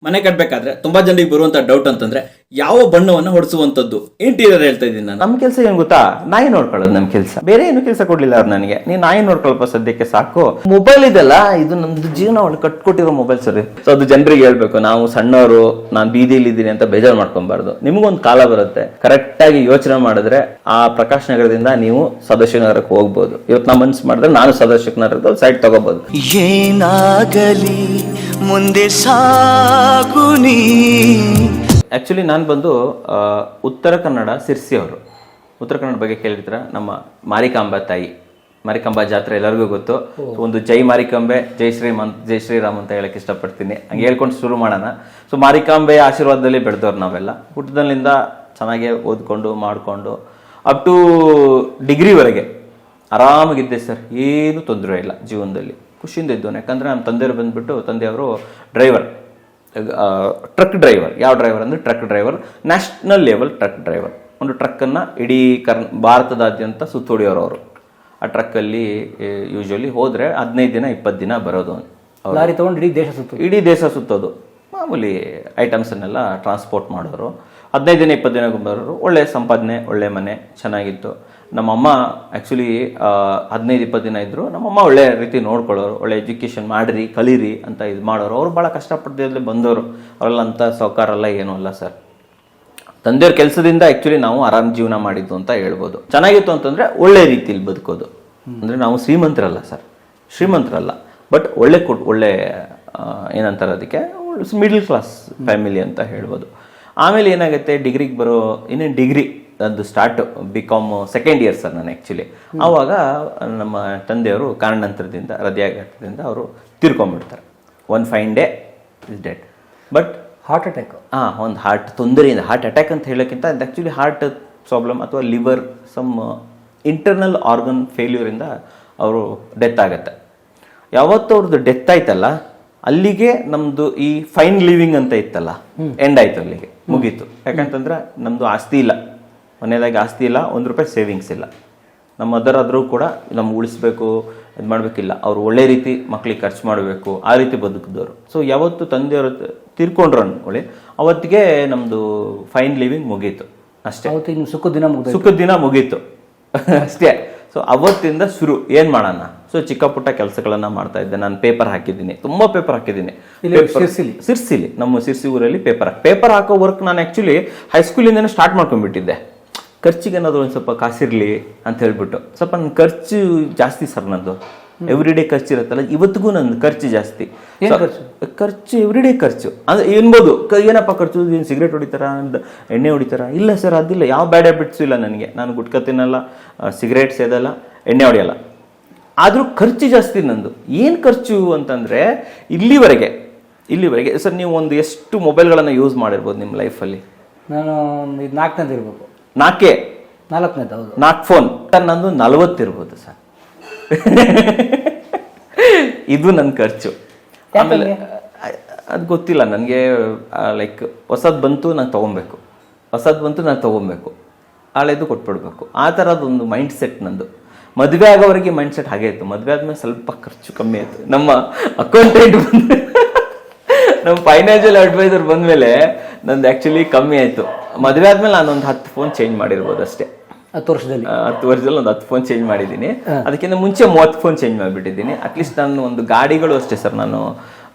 ಮನೆ ಕಟ್ಟಬೇಕಾದ್ರೆ ತುಂಬಾ ಜನರಿಗೆ ಬರುವಂತ ಡೌಟ್ ಅಂತಂದ್ರೆ ಯಾವ ಬಣ್ಣವನ್ನ ಹೊಡಿಸುವಂತದ್ದು ಇಂಟೀರಿಯರ್ ಹೇಳ್ತಾ ಇದ್ದೀನಿ ನಾನು. ನಮ್ ಕೆಲಸ ಏನ್ ಗೊತ್ತಾ, ನಾಯಿ ನೋಡ್ಕೊಳ್ಳೋದು ನಮ್ ಕೆಲಸ. ಬೇರೆ ಏನು ಕೆಲಸ ಕೊಡ್ಲಿಲ್ಲ ಅವ್ರು ನನಗೆ. ನೀನ್ ನಾಯಿ ನೋಡ್ಕೊಳಪ್ಪ ಸದ್ಯಕ್ಕೆ ಸಾಕು. ಮೊಬೈಲ್ ಇದೆಲ್ಲ, ಇದು ನಮ್ದು ಜೀವನ ಕಟ್ಕೊಟ್ಟಿರೋ ಮೊಬೈಲ್ ಸರ್. ಸೊ ಅದು ಜನರಿಗೆ ಹೇಳ್ಬೇಕು, ನಾವು ಸಣ್ಣವರು, ನಾನು ಬೀದಿಯಲ್ಲಿ ಇದ್ದೀನಿ ಅಂತ ಬೇಜಾರು ಮಾಡ್ಕೊಬಾರ್ದು. ನಿಮ್ಗೊಂದು ಕಾಲ ಬರುತ್ತೆ, ಕರೆಕ್ಟ್ ಆಗಿ ಯೋಚನೆ ಮಾಡಿದ್ರೆ ಆ ಪ್ರಕಾಶ್ ನಗರದಿಂದ ನೀವು ಸದಾಶಿವ ನಗರಕ್ಕೆ ಹೋಗ್ಬೋದು. ಇವತ್ತು ನಾ ಮನ್ಸು ಮಾಡಿದ್ರೆ ನಾನು ಸದಾಶಿವ ನಗರದಲ್ಲಿ ಸೈಟ್ ತಗೋಬಹುದು. ಏನಾಗಲಿ ಮುಂದೆ ಸಾಗುನಿ. ಆಕ್ಚುಲಿ ನಾನು ಬಂದು ಉತ್ತರ ಕನ್ನಡ ಸಿರ್ಸಿ ಅವರು. ಉತ್ತರ ಕನ್ನಡ ಬಗ್ಗೆ ಕೇಳಿರ್ತೀರ, ನಮ್ಮ ಮಾರಿಕಾಂಬಾ ತಾಯಿ, ಮಾರಿಕಾಂಬಾ ಜಾತ್ರೆ ಎಲ್ಲರಿಗೂ ಗೊತ್ತು. ಒಂದು ಜೈ ಮಾರಿಕಾಂಬೆ ಜೈ ಶ್ರೀರಾಮ್ ಅಂತ ಹೇಳಕ್ ಇಷ್ಟಪಡ್ತೀನಿ. ಹಂಗೆ ಹೇಳ್ಕೊಂಡು ಶುರು ಮಾಡೋಣ. ಸೊ ಮಾರಿಕಾಂಬೆ ಆಶೀರ್ವಾದದಲ್ಲಿ ಬೆಳೆದವ್ರು ನಾವೆಲ್ಲ. ಹುಟ್ಟದಲ್ಲಿಂದ ಚೆನ್ನಾಗೆ ಓದ್ಕೊಂಡು ಮಾಡಿಕೊಂಡು ಅಪ್ ಟು ಡಿಗ್ರಿವರೆಗೆ ಆರಾಮಾಗಿದ್ದೆ ಸರ್. ಏನು ತೊಂದರೆ ಇಲ್ಲ ಜೀವನದಲ್ಲಿ, ಖುಷಿಯಿಂದ ಇದ್ದವನು. ಯಾಕಂದರೆ ನಮ್ಮ ತಂದೆಯವರು ಬಂದುಬಿಟ್ಟು, ತಂದೆಯವರು ಡ್ರೈವರ್, ಟ್ರಕ್ ಡ್ರೈವರ್. ಯಾವ ಡ್ರೈವರ್ ಅಂದರೆ truck driver, national level truck driver. ಒಂದು ಟ್ರಕ್ಕನ್ನು ಇಡೀ ಭಾರತದಾದ್ಯಂತ ಸುತ್ತೋಡಿಯೋರು ಅವರು. ಆ ಟ್ರಕ್ಕಲ್ಲಿ ಯೂಶ್ವಲಿ ಹೋದರೆ 15 ದಿನ 20 ದಿನ ಬರೋದು. ಲಾರಿ ತೊಗೊಂಡು ಇಡೀ ದೇಶ ಸುತ್ತೋದು. ಮಾಮೂಲಿ ಐಟಮ್ಸನ್ನೆಲ್ಲ ಟ್ರಾನ್ಸ್ಪೋರ್ಟ್ ಮಾಡೋರು. 15 ದಿನ 20 ದಿನ ಬರೋರು. ಒಳ್ಳೆ ಸಂಪಾದನೆ, ಒಳ್ಳೆ ಮನೆ, ಚೆನ್ನಾಗಿತ್ತು. ನಮ್ಮಮ್ಮ ಆ್ಯಕ್ಚುಲಿ 15-20 ದಿನ ಇದ್ದರು. ನಮ್ಮಮ್ಮ ಒಳ್ಳೆ ರೀತಿ ನೋಡ್ಕೊಳ್ಳೋರು. ಒಳ್ಳೆ ಎಜುಕೇಷನ್ ಮಾಡಿರಿ, ಕಲೀರಿ ಅಂತ ಇದು ಮಾಡೋರು. ಅವರು ಭಾಳ ಕಷ್ಟಪಟ್ಟದಲ್ಲಿ ಬಂದವರು. ಅವರೆಲ್ಲ ಅಂಥ ಸೌಕಾರಲ್ಲ ಏನೂ ಅಲ್ಲ ಸರ್. ತಂದೆಯವ್ರ ಕೆಲಸದಿಂದ ಆ್ಯಕ್ಚುಲಿ ನಾವು ಆರಾಮ್ ಜೀವನ ಮಾಡಿದ್ದು ಅಂತ ಹೇಳ್ಬೋದು. ಚೆನ್ನಾಗಿತ್ತು ಅಂತಂದರೆ ಒಳ್ಳೆ ರೀತಿಯಲ್ಲಿ ಬದುಕೋದು. ಅಂದರೆ ನಾವು ಶ್ರೀಮಂತರಲ್ಲ ಸರ್, ಶ್ರೀಮಂತರಲ್ಲ, ಬಟ್ ಒಳ್ಳೆ ಏನಂತಾರೆ ಅದಕ್ಕೆ, ಮಿಡಲ್ ಕ್ಲಾಸ್ ಫ್ಯಾಮಿಲಿ ಅಂತ ಹೇಳ್ಬೋದು. ಆಮೇಲೆ ಏನಾಗುತ್ತೆ, ಡಿಗ್ರಿಗೆ ಇನ್ನೇನು ಡಿಗ್ರಿ ಅದು start, BCom second year sir ನಾನು ಆ್ಯಕ್ಚುಲಿ. ಆವಾಗ ನಮ್ಮ ತಂದೆಯವರು ಕಾರಣಾಂತರದಿಂದ, ಹೃದಯಾಘಾತದಿಂದ ಅವರು ತೀರ್ಕೊಂಡ್ಬಿಡ್ತಾರೆ. One fine day is dead. But heart attack, ಒಂದು ಹಾರ್ಟ್ ತೊಂದರೆಯಿಂದ, ಹಾರ್ಟ್ ಅಟ್ಯಾಕ್ ಅಂತ ಹೇಳೋಕ್ಕಿಂತ ಅದು ಆ್ಯಕ್ಚುಲಿ ಹಾರ್ಟ್ ಪ್ರಾಬ್ಲಮ್ ಅಥವಾ ಲಿವರ್ ಸಮ್ ಇಂಟರ್ನಲ್ ಆರ್ಗನ್ ಫೇಲ್ಯೂರಿಂದ ಅವರು ಡೆತ್ ಆಗುತ್ತೆ. ಯಾವತ್ತು ಅವ್ರದ್ದು ಡೆತ್ ಆಯ್ತಲ್ಲ, ಅಲ್ಲಿಗೆ ನಮ್ಮದು ಈ ಫೈನ್ ಲಿವಿಂಗ್ ಅಂತ ಇತ್ತಲ್ಲ, ಎಂಡ್ ಆಯ್ತು, ಅಲ್ಲಿಗೆ ಮುಗೀತು. ಯಾಕಂತಂದ್ರೆ ನಮ್ಮದು ಆಸ್ತಿ ಇಲ್ಲ, ಮನೆಯದಾಗಿ ಆಸ್ತಿ ಇಲ್ಲ, ₹1 ಸೇವಿಂಗ್ಸ್ ಇಲ್ಲ. ನಮ್ಮ ಅದರಾದರೂ ಕೂಡ ನಮ್ಗೆ ಉಳಿಸ್ಬೇಕು, ಇದು ಮಾಡಬೇಕಿಲ್ಲ. ಅವ್ರು ಒಳ್ಳೆ ರೀತಿ ಮಕ್ಳಿಗೆ ಖರ್ಚು ಮಾಡಬೇಕು, ಆ ರೀತಿ ಬದುಕಿದವರು. ಸೊ ಯಾವತ್ತು ತಂದೆಯವರು ತೀರ್ಕೊಂಡ್ರು ಅನ್ಕೊಳ್ಳಿ, ಅವತ್ತಿಗೆ ನಮ್ಮದು ಫೈನ್ ಲಿವಿಂಗ್ ಮುಗೀತು ಅಷ್ಟೇ. ಸುಖದ ದಿನ ಮುಗೀತು ಅಷ್ಟೇ. ಸೊ ಅವತ್ತಿಂದ ಶುರು ಏನು ಮಾಡೋಣ. ಸೊ ಚಿಕ್ಕ ಪುಟ್ಟ ಕೆಲಸಗಳನ್ನ ಮಾಡ್ತಾ ಇದ್ದೆ. ನಾನು ಪೇಪರ್ ಹಾಕಿದ್ದೀನಿ, ತುಂಬ ಪೇಪರ್ ಹಾಕಿದ್ದೀನಿ. ಸಿರ್ಸಿಲಿ, ನಮ್ಮ ಸಿರ್ಸಿ ಊರಲ್ಲಿ ಪೇಪರ್ ಹಾಕೋ ವರ್ಕ್ ನಾನು ಆ್ಯಕ್ಚುಲಿ ಹೈಸ್ಕೂಲಿಂದನೇ ಸ್ಟಾರ್ಟ್ ಮಾಡ್ಕೊಂಡ್ಬಿಟ್ಟಿದ್ದೆ. ಖರ್ಚಿಗೆ ಏನಾದರೂ ಒಂದು ಸ್ವಲ್ಪ ಕಾಸಿರಲಿ ಅಂತ ಹೇಳ್ಬಿಟ್ಟು. ಸ್ವಲ್ಪ ನನ್ನ ಖರ್ಚು ಜಾಸ್ತಿ ಸರ್, ನಂದು ಎವ್ರಿಡೇ ಖರ್ಚು ಇರುತ್ತಲ್ಲ, ಇವತ್ತಿಗೂ ನನ್ನ ಖರ್ಚು ಜಾಸ್ತಿ. ಖರ್ಚು ಎವ್ರಿಡೇ ಖರ್ಚು ಅಂದರೆ ಏನ್ಬೋದು, ಏನಪ್ಪ ಖರ್ಚು, ಏನು ಸಿಗರೇಟ್ ಹೊಡಿತಾರ, ಎಣ್ಣೆ ಹೊಡಿತಾರ? ಇಲ್ಲ ಸರ್, ಅದಿಲ್ಲ. ಯಾವ ಬ್ಯಾಡ್ ಹ್ಯಾಬಿಟ್ಸು ಇಲ್ಲ ನನಗೆ. ನಾನು ಗುಟ್ಕ ತಿನ್ನಲ್ಲ, ಸಿಗರೇಟ್ ಸೇದಲ್ಲ, ಎಣ್ಣೆ ಹೊಡೆಯಲ್ಲ. ಆದರೂ ಖರ್ಚು ಜಾಸ್ತಿ ನಂದು. ಏನು ಖರ್ಚು ಅಂತಂದರೆ ಇಲ್ಲಿವರೆಗೆ ಸರ್, ನೀವು ಒಂದು ಎಷ್ಟು ಮೊಬೈಲ್ಗಳನ್ನು ಯೂಸ್ ಮಾಡಿರ್ಬೋದು ನಿಮ್ಮ ಲೈಫಲ್ಲಿ? ನಾನು 4ನೇದು ಇರ್ಬೇಕು. 4ನೇದು? ಹೌದು, 4 ಫೋನ್. ನಂದು 40 ಇರ್ಬೋದು ಸರ್. ಇದು ನನ್ನ ಖರ್ಚು. ಆಮೇಲೆ ಅದು ಗೊತ್ತಿಲ್ಲ ನನಗೆ. ಲೈಕ್ ಹೊಸದು ಬಂತು ನಾನು ತೊಗೊಬೇಕು, ಹಳೆದು ಕೊಟ್ಬಿಡ್ಬೇಕು. ಆ ಥರದೊಂದು ಮೈಂಡ್ ಸೆಟ್ ನಂದು. ಮದುವೆ ಆಗೋವರೆಗೆ ಮೈಂಡ್ ಸೆಟ್ ಹಾಗೆ ಇತ್ತು. ಮದುವೆ ಆದ್ಮೇಲೆ ಸ್ವಲ್ಪ ಖರ್ಚು ಕಮ್ಮಿ ಆಯಿತು. ನಮ್ಮ ಅಕೌಂಟೆಂಟ್ ನಮ್ಮ ಫೈನಾನ್ಷಿಯಲ್ ಅಡ್ವೈಸರ್ ಬಂದಮೇಲೆ ನಂದು ಆ್ಯಕ್ಚುಲಿ ಕಮ್ಮಿ ಆಯಿತು. ಮದುವೆ ಆದ್ಮೇಲೆ ನಾನೊಂದು 10 ಫೋನ್ ಚೇಂಜ್ ಮಾಡಿರ್ಬೋದು ಅಷ್ಟೇ. 10 ವರ್ಷದಲ್ಲಿ ಒಂದು 10 ಫೋನ್ ಚೇಂಜ್ ಮಾಡಿದ್ದೀನಿ. ಅದಕ್ಕಿಂತ ಮುಂಚೆ 30 ಫೋನ್ ಚೇಂಜ್ ಮಾಡಿಬಿಟ್ಟಿದ್ದೀನಿ. ಅಟ್ಲೀಸ್ಟ್ ನಾನು ಒಂದು ಗಾಡಿಗಳು ಅಷ್ಟೇ ಸರ್, ನಾನು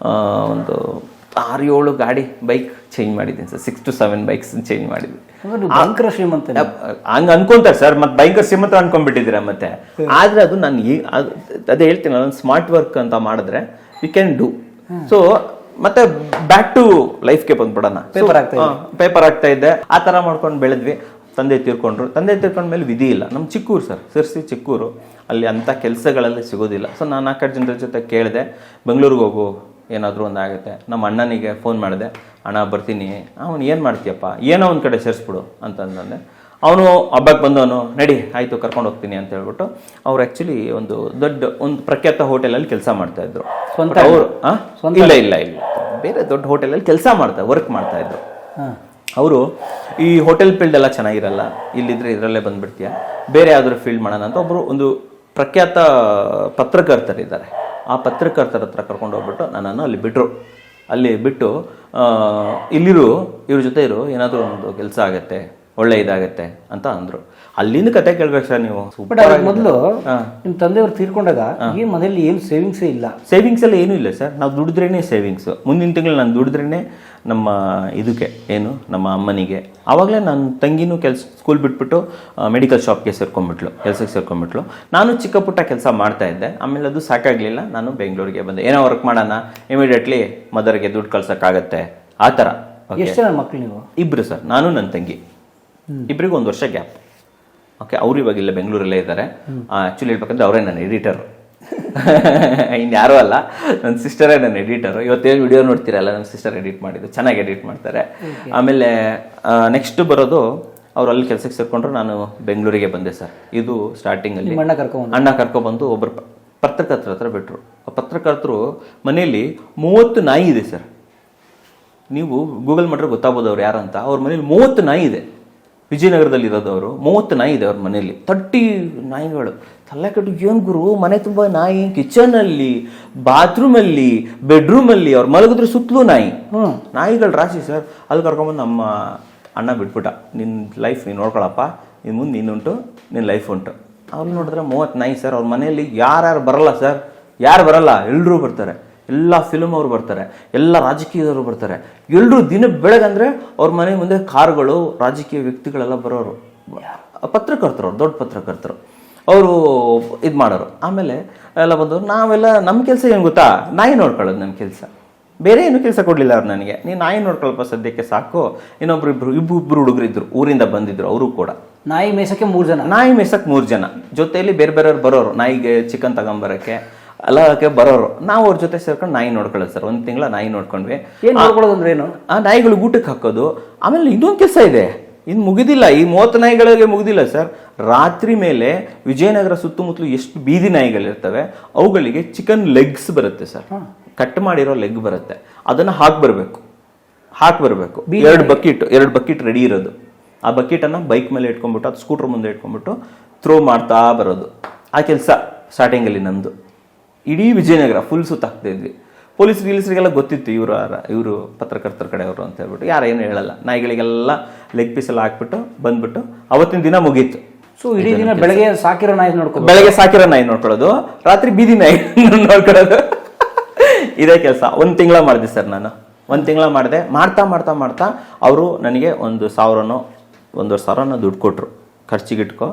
ಒಂದು 6-7 ಗಾಡಿ ಬೈಕ್ ಚೇಂಜ್ ಮಾಡಿದ್ದೀನಿ ಸರ್. 6 to 7 ಬೈಕ್ಸ್ ಚೇಂಜ್ ಮಾಡಿದ್ದೀನಿ. ಭಯಂಕರ ಶ್ರೀಮಂತ ಹಂಗೆ ಅನ್ಕೊಂತಾರೆ ಸರ್, ಮತ್ತೆ ಭಯಂಕರ ಶ್ರೀಮಂತ ಅನ್ಕೊಂಡ್ಬಿಟ್ಟಿದ್ದೀರಾ ಮತ್ತೆ. ಆದರೆ ಅದು ನಾನು ಅದೇ ಹೇಳ್ತೀನಿ, ನಾನು ಸ್ಮಾರ್ಟ್ ವರ್ಕ್ ಅಂತ ಮಾಡಿದ್ರೆ ವಿ ಕ್ಯಾನ್ ಡೂ. ಸೊ ಮತ್ತೆ ಬ್ಯಾಕ್ ಟು ಲೈಫ್ಗೆ ಬಂದ್ಬಿಡೋಣ. ಪೇಪರ್ ಆಗ್ತಾ ಇದ್ದೆ, ಆ ಥರ ಮಾಡ್ಕೊಂಡು ಬೆಳೆದ್ವಿ. ತಂದೆ ತೀರ್ಕೊಂಡ್ಮೇಲೆ ವಿಧಿ ಇಲ್ಲ. ನಮ್ಮ ಚಿಕ್ಕೂರು ಸರ್, ಸಿರ್ಸಿ ಚಿಕ್ಕೂರು, ಅಲ್ಲಿ ಅಂಥ ಕೆಲಸಗಳೆಲ್ಲ ಸಿಗೋದಿಲ್ಲ. ಸೊ ನಾನು 4 ಜನರ ಜೊತೆ ಕೇಳಿದೆ, ಬೆಂಗಳೂರಿಗೆ ಹೋಗು, ಏನಾದರೂ ಒಂದು ಆಗುತ್ತೆ. ನಮ್ಮ ಅಣ್ಣನಿಗೆ ಫೋನ್ ಮಾಡಿದೆ, ಅಣ್ಣ ಬರ್ತೀನಿ. ಅವನು ಏನು ಮಾಡ್ತೀಯಪ್ಪ, ಏನೋ ಒಂದು ಕಡೆ ಸೇರಿಸ್ಬಿಡು ಅಂತಂದೆ. ಅವನು ಹಬ್ಬಕ್ಕೆ ಬಂದವನು, ನಡಿ ಆಯಿತು ಕರ್ಕೊಂಡು ಹೋಗ್ತೀನಿ ಅಂತ ಹೇಳ್ಬಿಟ್ಟು. ಅವ್ರು ಆ್ಯಕ್ಚುಲಿ ಒಂದು ಪ್ರಖ್ಯಾತ ಹೋಟೆಲಲ್ಲಿ ಕೆಲಸ ಮಾಡ್ತಾಯಿದ್ರು. ಅವರು ಇಲ್ಲ ಬೇರೆ ದೊಡ್ಡ ಹೋಟೆಲಲ್ಲಿ ವರ್ಕ್ ಮಾಡ್ತಾಯಿದ್ರು. ಅವರು ಈ ಹೋಟೆಲ್ ಫೀಲ್ಡ್ ಎಲ್ಲ ಚೆನ್ನಾಗಿರಲ್ಲ, ಇಲ್ಲಿದ್ರೆ ಇದರಲ್ಲೇ ಬಂದುಬಿಡ್ತೀಯ, ಬೇರೆ ಯಾವ್ದಾದ್ರು ಫೀಲ್ಡ್ ಮಾಡೋಣ ಅಂತ ಒಂದು ಪ್ರಖ್ಯಾತ ಪತ್ರಕರ್ತರಿದ್ದಾರೆ. ಆ ಪತ್ರಕರ್ತರ ಹತ್ರ ಕರ್ಕೊಂಡು ಹೋಗ್ಬಿಟ್ಟು ನನ್ನನ್ನು ಅಲ್ಲಿ ಬಿಟ್ಟರು. ಅಲ್ಲಿ ಬಿಟ್ಟು ಇಲ್ಲಿರು ಇವ್ರ ಜೊತೆ ಇರು, ಏನಾದರೂ ಒಂದು ಕೆಲಸ ಆಗತ್ತೆ, ಒಳ್ಳೆ ಇದಾಗತ್ತೆ ಅಂತ ಅಂದ್ರು. ಅಲ್ಲಿಂದ ಕತೆ ಕೇಳ್ಬೇಕು ಸರ್ ನೀವು. ಬಟ್ ಅದಕ್ಕೆ ಮೊದಲು ನಿಮ್ಮ ತಂದೆಯವ್ರು ತೀರ್ಕೊಂಡಾಗ ಈ ಮನೇಲಿ ಏನು ಸೇವಿಂಗ್ಸೇ ಇಲ್ಲ. ಸೇವಿಂಗ್ಸ್ ಎಲ್ಲ ಏನೂ ಇಲ್ಲ ಸರ್. ನಾವು ದುಡಿದ್ರೇನೆ ಸೇವಿಂಗ್ಸ್. ಮುಂದಿನ ತಿಂಗಳು ನಾನು ದುಡಿದ್ರೇನೆ ನಮ್ಮ ಇದಕ್ಕೆ ಏನು ನಮ್ಮ ಅಮ್ಮನಿಗೆ. ಆವಾಗಲೇ ನನ್ನ ತಂಗಿನೂ ಸ್ಕೂಲ್ ಬಿಟ್ಬಿಟ್ಟು ಮೆಡಿಕಲ್ ಶಾಪ್ಗೆ ಕೆಲಸಕ್ಕೆ ಸೇರ್ಕೊಂಡ್ಬಿಟ್ಲು. ನಾನು ಚಿಕ್ಕ ಪುಟ್ಟ ಕೆಲಸ ಮಾಡ್ತಾ ಇದ್ದೆ. ಆಮೇಲೆ ಅದು ಸಾಕಾಗಲಿಲ್ಲ, ನಾನು ಬೆಂಗಳೂರಿಗೆ ಬಂದೆ. ಏನೋ ವರ್ಕ್ ಮಾಡೋಣ, ಇಮಿಡಿಯೇಟ್ಲಿ ಮದರ್ಗೆ ದುಡ್ಡು ಕಳ್ಸೋಕ್ಕಾಗತ್ತೆ ಆ ಥರ. ಎಷ್ಟು ಜನ ಮಕ್ಕಳು ನೀವು? ಇಬ್ಬರು ಸರ್, ನಾನು ನನ್ನ ತಂಗಿ. ಇಬ್ಬರಿಗೂ 1 ವರ್ಷ ಗ್ಯಾಪ್. ಓಕೆ, ಅವರು ಇವಾಗಿಲ್ಲ, ಬೆಂಗಳೂರಲ್ಲೇ ಇದ್ದಾರೆ. ಆ್ಯಕ್ಚುಲಿ ಹೇಳ್ಬೇಕಂದ್ರೆ ಅವರೇ ನನ್ನ ಎಡಿಟರ್, ಇನ್ಯಾರೂ ಅಲ್ಲ, ನನ್ನ ಸಿಸ್ಟರೇ ನನ್ನ ಎಡಿಟರು. ಇವತ್ತೇನು ವಿಡಿಯೋ ನೋಡ್ತೀರಲ್ಲ, ನನ್ನ ಸಿಸ್ಟರ್ ಎಡಿಟ್ ಮಾಡಿದ್ದು, ಚೆನ್ನಾಗಿ ಎಡಿಟ್ ಮಾಡ್ತಾರೆ. ಆಮೇಲೆ ನೆಕ್ಸ್ಟ್ ಬರೋದು ಅವ್ರು ಅಲ್ಲಿ ಕೆಲಸಕ್ಕೆ ಸೇರ್ಕೊಂಡ್ರು, ನಾನು ಬೆಂಗಳೂರಿಗೆ ಬಂದೆ ಸರ್. ಇದು ಸ್ಟಾರ್ಟಿಂಗಲ್ಲಿ ಅಣ್ಣ ಕರ್ಕೊಬಂದು ಒಬ್ಬರು ಪತ್ರಕರ್ತರ ಹತ್ರ ಬಿಟ್ಟರು. ಪತ್ರಕರ್ತರು ಮನೆಯಲ್ಲಿ 30 ನಾಯಿ ಇದೆ ಸರ್. ನೀವು ಗೂಗಲ್ ಮಾಡಿದ್ರೆ ಗೊತ್ತಾಗ್ಬೋದು ಅವ್ರು ಯಾರಂತ. ಅವ್ರ ಮನೇಲಿ 30 ನಾಯಿ ಇದೆ. ವಿಜಯನಗರದಲ್ಲಿ ಇರೋದವರು. 30 ನಾಯಿ ಇದೆ ಅವ್ರ ಮನೆಯಲ್ಲಿ. 30 ನಾಯಿಗಳು. ತಲೆ ಕಟ್ಟು ಏನು ಗುರು, ಮನೆ ತುಂಬ ನಾಯಿ, ಕಿಚನಲ್ಲಿ, ಬಾತ್ರೂಮಲ್ಲಿ, ಬೆಡ್ರೂಮಲ್ಲಿ, ಅವ್ರು ಮಲಗಿದ್ರೆ ಸುತ್ತಲೂ ನಾಯಿ. ನಾಯಿಗಳು ರಾಶಿ ಸರ್. ಅಲ್ಲಿ ಕರ್ಕೊಂಬಂದು ನಮ್ಮ ಅಣ್ಣ ಬಿಟ್ಬಿಟ್ಟ. ನಿನ್ನ ಲೈಫ್ ನೀನು ನೋಡ್ಕೊಳಪ್ಪ, ಇನ್ನು ಮುಂದೆ ನೀನುಂಟು, ನಿನ್ನ ಲೈಫ್ ಉಂಟು. ಅವ್ರು ನೋಡಿದ್ರೆ 30 ನಾಯಿ ಸರ್. ಅವ್ರ ಮನೆಯಲ್ಲಿ ಯಾರ್ಯಾರು ಬರಲ್ಲ ಸರ್, ಯಾರು ಬರಲ್ಲ, ಎಲ್ಲರೂ ಬರ್ತಾರೆ. ಎಲ್ಲ ಫಿಲ್ಮ್ ಅವರು ಬರ್ತಾರೆ, ಎಲ್ಲ ರಾಜಕೀಯದವರು ಬರ್ತಾರೆ. ಎಲ್ಲರೂ ದಿನ ಬೆಳಗಂದ್ರೆ ಅವ್ರ ಮನೆ ಮುಂದೆ ಕಾರುಗಳು, ರಾಜಕೀಯ ವ್ಯಕ್ತಿಗಳೆಲ್ಲ ಬರೋರು. ಪತ್ರಕರ್ತರು, ದೊಡ್ಡ ಪತ್ರಕರ್ತರು ಅವರು ಇದು ಮಾಡೋರು. ಆಮೇಲೆ ಎಲ್ಲ ಬಂದವರು. ನಾವೆಲ್ಲ ನಮ್ಮ ಕೆಲಸ ಏನು ಗೊತ್ತಾ, ನಾಯಿ ನೋಡ್ಕೊಳ್ಳೋದು ನಮ್ಮ ಕೆಲಸ. ಬೇರೆ ಏನು ಕೆಲಸ ಕೊಡಲಿಲ್ಲ ಅವ್ರು ನನಗೆ. ನೀನು ನಾಯಿ ನೋಡ್ಕೊಳಪ್ಪ ಸದ್ಯಕ್ಕೆ ಸಾಕು. ಇಬ್ಬರು ಹುಡುಗರಿದ್ರು, ಊರಿಂದ ಬಂದಿದ್ರು. ಅವರು ಕೂಡ ನಾಯಿ ಮೇಯ್ಸಕ್ಕೆ 3 ಜನ. ನಾಯಿ ಮೇಯ್ಸಕ್ಕೆ 3 ಜನ. ಜೊತೆಯಲ್ಲಿ ಬೇರೆ ಬೇರೆಯವ್ರು ಬರೋರು, ನಾಯಿಗೆ ಚಿಕನ್ ತಗೊಂಬರಕ್ಕೆ ಎಲ್ಲಕ್ಕೆ ಬರೋರು. ನಾವು ಅವ್ರ ಜೊತೆ ಸೇರ್ಕೊಂಡು ನಾಯಿ ನೋಡ್ಕೊಳ್ಳೋದು ಸರ್. 1 ತಿಂಗಳ ನಾಯಿ ನೋಡ್ಕೊಂಡ್ವಿ. ಏನು ನೋಡ್ಕೊಳ್ಳೋದಂದ್ರೆ ಏನು? ಆ ನಾಯಿಗಳು ಊಟಕ್ಕೆ ಹಾಕೋದು. ಆಮೇಲೆ ಇನ್ನೊಂದು ಕೆಲಸ ಇದೆ, ಇನ್ನು ಮುಗಿದಿಲ್ಲ. ಈ 30 ನಾಯಿಗಳಿಗೆ ಮುಗಿದಿಲ್ಲ ಸರ್. ರಾತ್ರಿ ಮೇಲೆ ವಿಜಯನಗರ ಸುತ್ತಮುತ್ತಲು ಎಷ್ಟು ಬೀದಿ ನಾಯಿಗಳಿರ್ತವೆ, ಅವುಗಳಿಗೆ ಚಿಕನ್ ಲೆಗ್ಸ್ ಬರುತ್ತೆ ಸರ್. ಕಟ್ ಮಾಡಿರೋ ಲೆಗ್ ಬರುತ್ತೆ, ಅದನ್ನು ಹಾಕಿ ಬರಬೇಕು. 2 ಬಕೆಟ್ ರೆಡಿ ಇರೋದು. ಆ ಬಕೆಟನ್ನು ಬೈಕ್ ಮೇಲೆ ಇಟ್ಕೊಂಡ್ಬಿಟ್ಟು, ಅದು ಸ್ಕೂಟ್ರ್ ಮುಂದೆ ಇಟ್ಕೊಂಡ್ಬಿಟ್ಟು ಥ್ರೋ ಮಾಡ್ತಾ ಬರೋದು. ಆ ಕೆಲಸ ಸ್ಟಾರ್ಟಿಂಗಲ್ಲಿ ನಮ್ಮದು. ಇಡೀ ವಿಜಯನಗರ ಫುಲ್ ಸುತ್ತಾಕ್ತಾ ಇದ್ವಿ. ಪೊಲೀಸರಿಗೆಲ್ಲ ಗೊತ್ತಿತ್ತು ಇವರು ಪತ್ರಕರ್ತರ ಕಡೆಯವರು ಅಂತ ಹೇಳ್ಬಿಟ್ಟು. ಯಾರೇನು ಹೇಳಲ್ಲ. ನಾಯಿಗಳಿಗೆಲ್ಲ ಲೆಗ್ ಪೀಸೆಲ್ಲ ಹಾಕ್ಬಿಟ್ಟು ಬಂದ್ಬಿಟ್ಟು ಅವತ್ತಿನ ದಿನ ಮುಗೀತು. ಸೊ ಇಡೀ ದಿನ ಬೆಳಗ್ಗೆ ಸಾಕಿರೋ ನಾಯಿ ನೋಡ್ಕೊಳ್ಳೋದು, ರಾತ್ರಿ ಬೀದಿ ನಾಯಿ ನೋಡ್ಕೊಳ್ಳೋದು. ಇದೇ ಕೆಲಸ 1 ತಿಂಗಳ ಮಾಡಿದೆ ಸರ್ ನಾನು. 1 ತಿಂಗಳ ಮಾಡಿದೆ. ಮಾಡ್ತಾ ಅವರು ನನಗೆ 1,000ನೋ 1,500 ದುಡ್ಡು ಕೊಟ್ಟರು. ಖರ್ಚಿಗಿಟ್ಕೊ,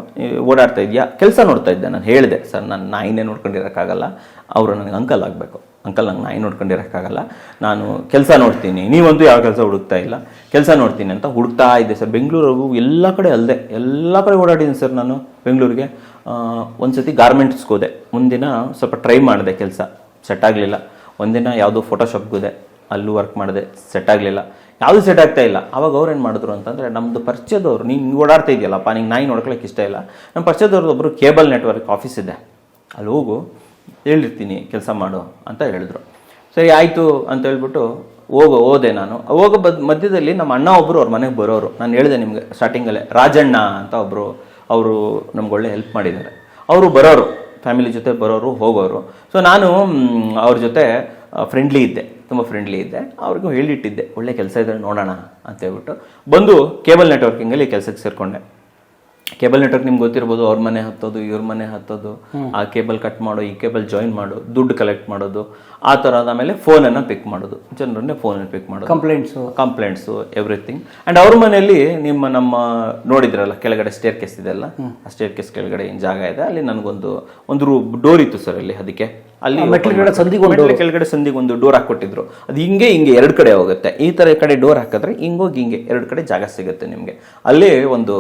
ಓಡಾಡ್ತಾ ಇದೆಯಾ, ಕೆಲಸ ನೋಡ್ತಾ ಇದ್ದೆ. ನಾನು ಹೇಳಿದೆ ಸರ್, ನಾನು ನಾಯಿನೇ ನೋಡ್ಕೊಂಡಿರೋಕ್ಕಾಗಲ್ಲ, ಅವರು ನನಗೆ ಅಂಕಲ್ ಆಗಬೇಕು. ಅಂಕಲ್, ನಂಗೆ ನಾಯಿ ನೋಡ್ಕೊಂಡಿರೋಕ್ಕಾಗಲ್ಲ, ನಾನು ಕೆಲಸ ನೋಡ್ತೀನಿ, ನೀವಂತೂ ಯಾವ ಕೆಲಸ ಹುಡುಕ್ತಾ ಇಲ್ಲ, ಕೆಲಸ ನೋಡ್ತೀನಿ ಅಂತ ಹುಡುಕ್ತಾ ಇದ್ದೆ ಸರ್. ಬೆಂಗಳೂರಿಗೂ ಎಲ್ಲ ಕಡೆ ಅಲ್ಲದೆ ಎಲ್ಲ ಕಡೆ ಓಡಾಡಿದ್ದೀನಿ ಸರ್ ನಾನು ಬೆಂಗಳೂರಿಗೆ. ಒಂದ್ಸತಿ ಗಾರ್ಮೆಂಟ್ಸ್ಗೆ ಹೋದೆ. ಮುಂದಿನ ಸ್ವಲ್ಪ ಟ್ರೈ ಮಾಡಿದೆ, ಕೆಲಸ ಸೆಟ್ ಆಗಲಿಲ್ಲ. ಒಂದಿನ ಯಾವುದೋ ಫೋಟೋಶಾಪ್ಗೆ ಹೋದೆ, ಅಲ್ಲೂ ವರ್ಕ್ ಮಾಡಿದೆ, ಸೆಟ್ ಆಗಲಿಲ್ಲ. ಯಾವುದು ಸೆಟ್ ಆಗ್ತಾ ಇಲ್ಲ. ಅವಾಗ ಅವ್ರು ಏನು ಮಾಡಿದ್ರು ಅಂತಂದರೆ, ನಮ್ಮದು ಪರಿಚಯದವ್ರು, ನೀನು ಓಡಾಡ್ತಾ ಇದೆಯಲ್ಲಪ್ಪ, ನಿಂಗೆ ನಾಯಿ ನೋಡ್ಕೊಳ್ಳೋಕೆ ಇಷ್ಟ ಇಲ್ಲ, ನಮ್ಮ ಪರಿಚಯದವ್ರದ್ದು ಒಬ್ಬರು ಕೇಬಲ್ ನೆಟ್ವರ್ಕ್ ಆಫೀಸ್ ಇದೆ, ಅಲ್ಲಿ ಹೋಗು, ಹೇಳಿರ್ತೀನಿ ಕೆಲಸ ಮಾಡು ಅಂತ ಹೇಳಿದ್ರು. ಸರಿ ಆಯಿತು ಅಂತ ಹೇಳ್ಬಿಟ್ಟು ಹೋದೆ ನಾನು. ಮಧ್ಯದಲ್ಲಿ ನಮ್ಮ ಅಣ್ಣ ಒಬ್ಬರು ಅವ್ರ ಮನೆಗೆ ಬರೋರು. ನಾನು ಹೇಳಿದೆ ನಿಮಗೆ ಸ್ಟಾರ್ಟಿಂಗಲ್ಲೇ, ರಾಜಣ್ಣ ಅಂತ ಒಬ್ಬರು, ಅವರು ನಮ್ಗೆ ಒಳ್ಳೆ ಹೆಲ್ಪ್ ಮಾಡಿದ್ದಾರೆ. ಅವರು ಬರೋರು, ಫ್ಯಾಮಿಲಿ ಜೊತೆ ಬರೋರು ಹೋಗೋರು. ಸೊ ನಾನು ಅವ್ರ ಜೊತೆ ತುಂಬ ಫ್ರೆಂಡ್ಲಿ ಇದ್ದೆ. ಅವ್ರಿಗೂ ಹೇಳಿಟ್ಟಿದ್ದೆ, ಒಳ್ಳೆ ಕೆಲಸ ಇದ್ದರೆ ನೋಡೋಣ ಅಂತ ಹೇಳ್ಬಿಟ್ಟು ಬಂದು ಕೇಬಲ್ ನೆಟ್ವರ್ಕಿಂಗಲ್ಲಿ ಕೆಲಸಕ್ಕೆ ಸೇರಿಕೊಂಡೆ. ಕೇಬಲ್ ನೆಟ್ವರ್ಕ್ ನಿಮ್ಗೆ ಗೊತ್ತಿರ್ಬೋದು, ಅವ್ರ ಮನೆ ಹತ್ತೋದು, ಇವ್ರ ಮನೆ ಹತ್ತೋದು, ಆ ಕೇಬಲ್ ಕಟ್ ಮಾಡೋ, ಈ ಕೇಬಲ್ ಜಾಯಿನ್ ಮಾಡೋ, ದುಡ್ಡು ಕಲೆಕ್ಟ್ ಮಾಡೋದು, ಆ ಥರದ. ಆಮೇಲೆ ಫೋನನ್ನು ಪಿಕ್ ಮಾಡೋದು, ಜನರನ್ನೇ ಫೋನನ್ನು ಪಿಕ್ ಮಾಡೋದು, ಕಂಪ್ಲೇಂಟ್ಸು ಎವ್ರಿಥಿಂಗ್. ಆ್ಯಂಡ್ ಅವ್ರ ಮನೆಯಲ್ಲಿ ನಮ್ಮ ನೋಡಿದ್ರಲ್ಲ ಕೆಳಗಡೆ ಸ್ಟೇರ್ ಕೇಸ್ ಇದೆಲ್ಲ, ಆ ಸ್ಟೇರ್ ಕೇಸ್ ಕೆಳಗಡೆ ಏನು ಜಾಗ ಇದೆ, ಅಲ್ಲಿ ನನಗೊಂದು ಡೋರ್ ಇತ್ತು ಸರ್. ಅಲ್ಲಿ ಕೆಳಗಡೆ ಸಂದಿಗೆ ಒಂದು ಡೋರ್ ಹಾಕ್ಕೊಟ್ಟಿದ್ರು. ಅದು ಹಿಂಗೆ 2 ಕಡೆ ಹೋಗುತ್ತೆ. ಈ ಥರ ಕಡೆ ಡೋರ್ ಹಾಕಿದ್ರೆ ಹಿಂಗೋಗಿ ಹಿಂಗೆ 2 ಕಡೆ ಜಾಗ ಸಿಗುತ್ತೆ ನಿಮಗೆ. ಅಲ್ಲೇ ಒಂದು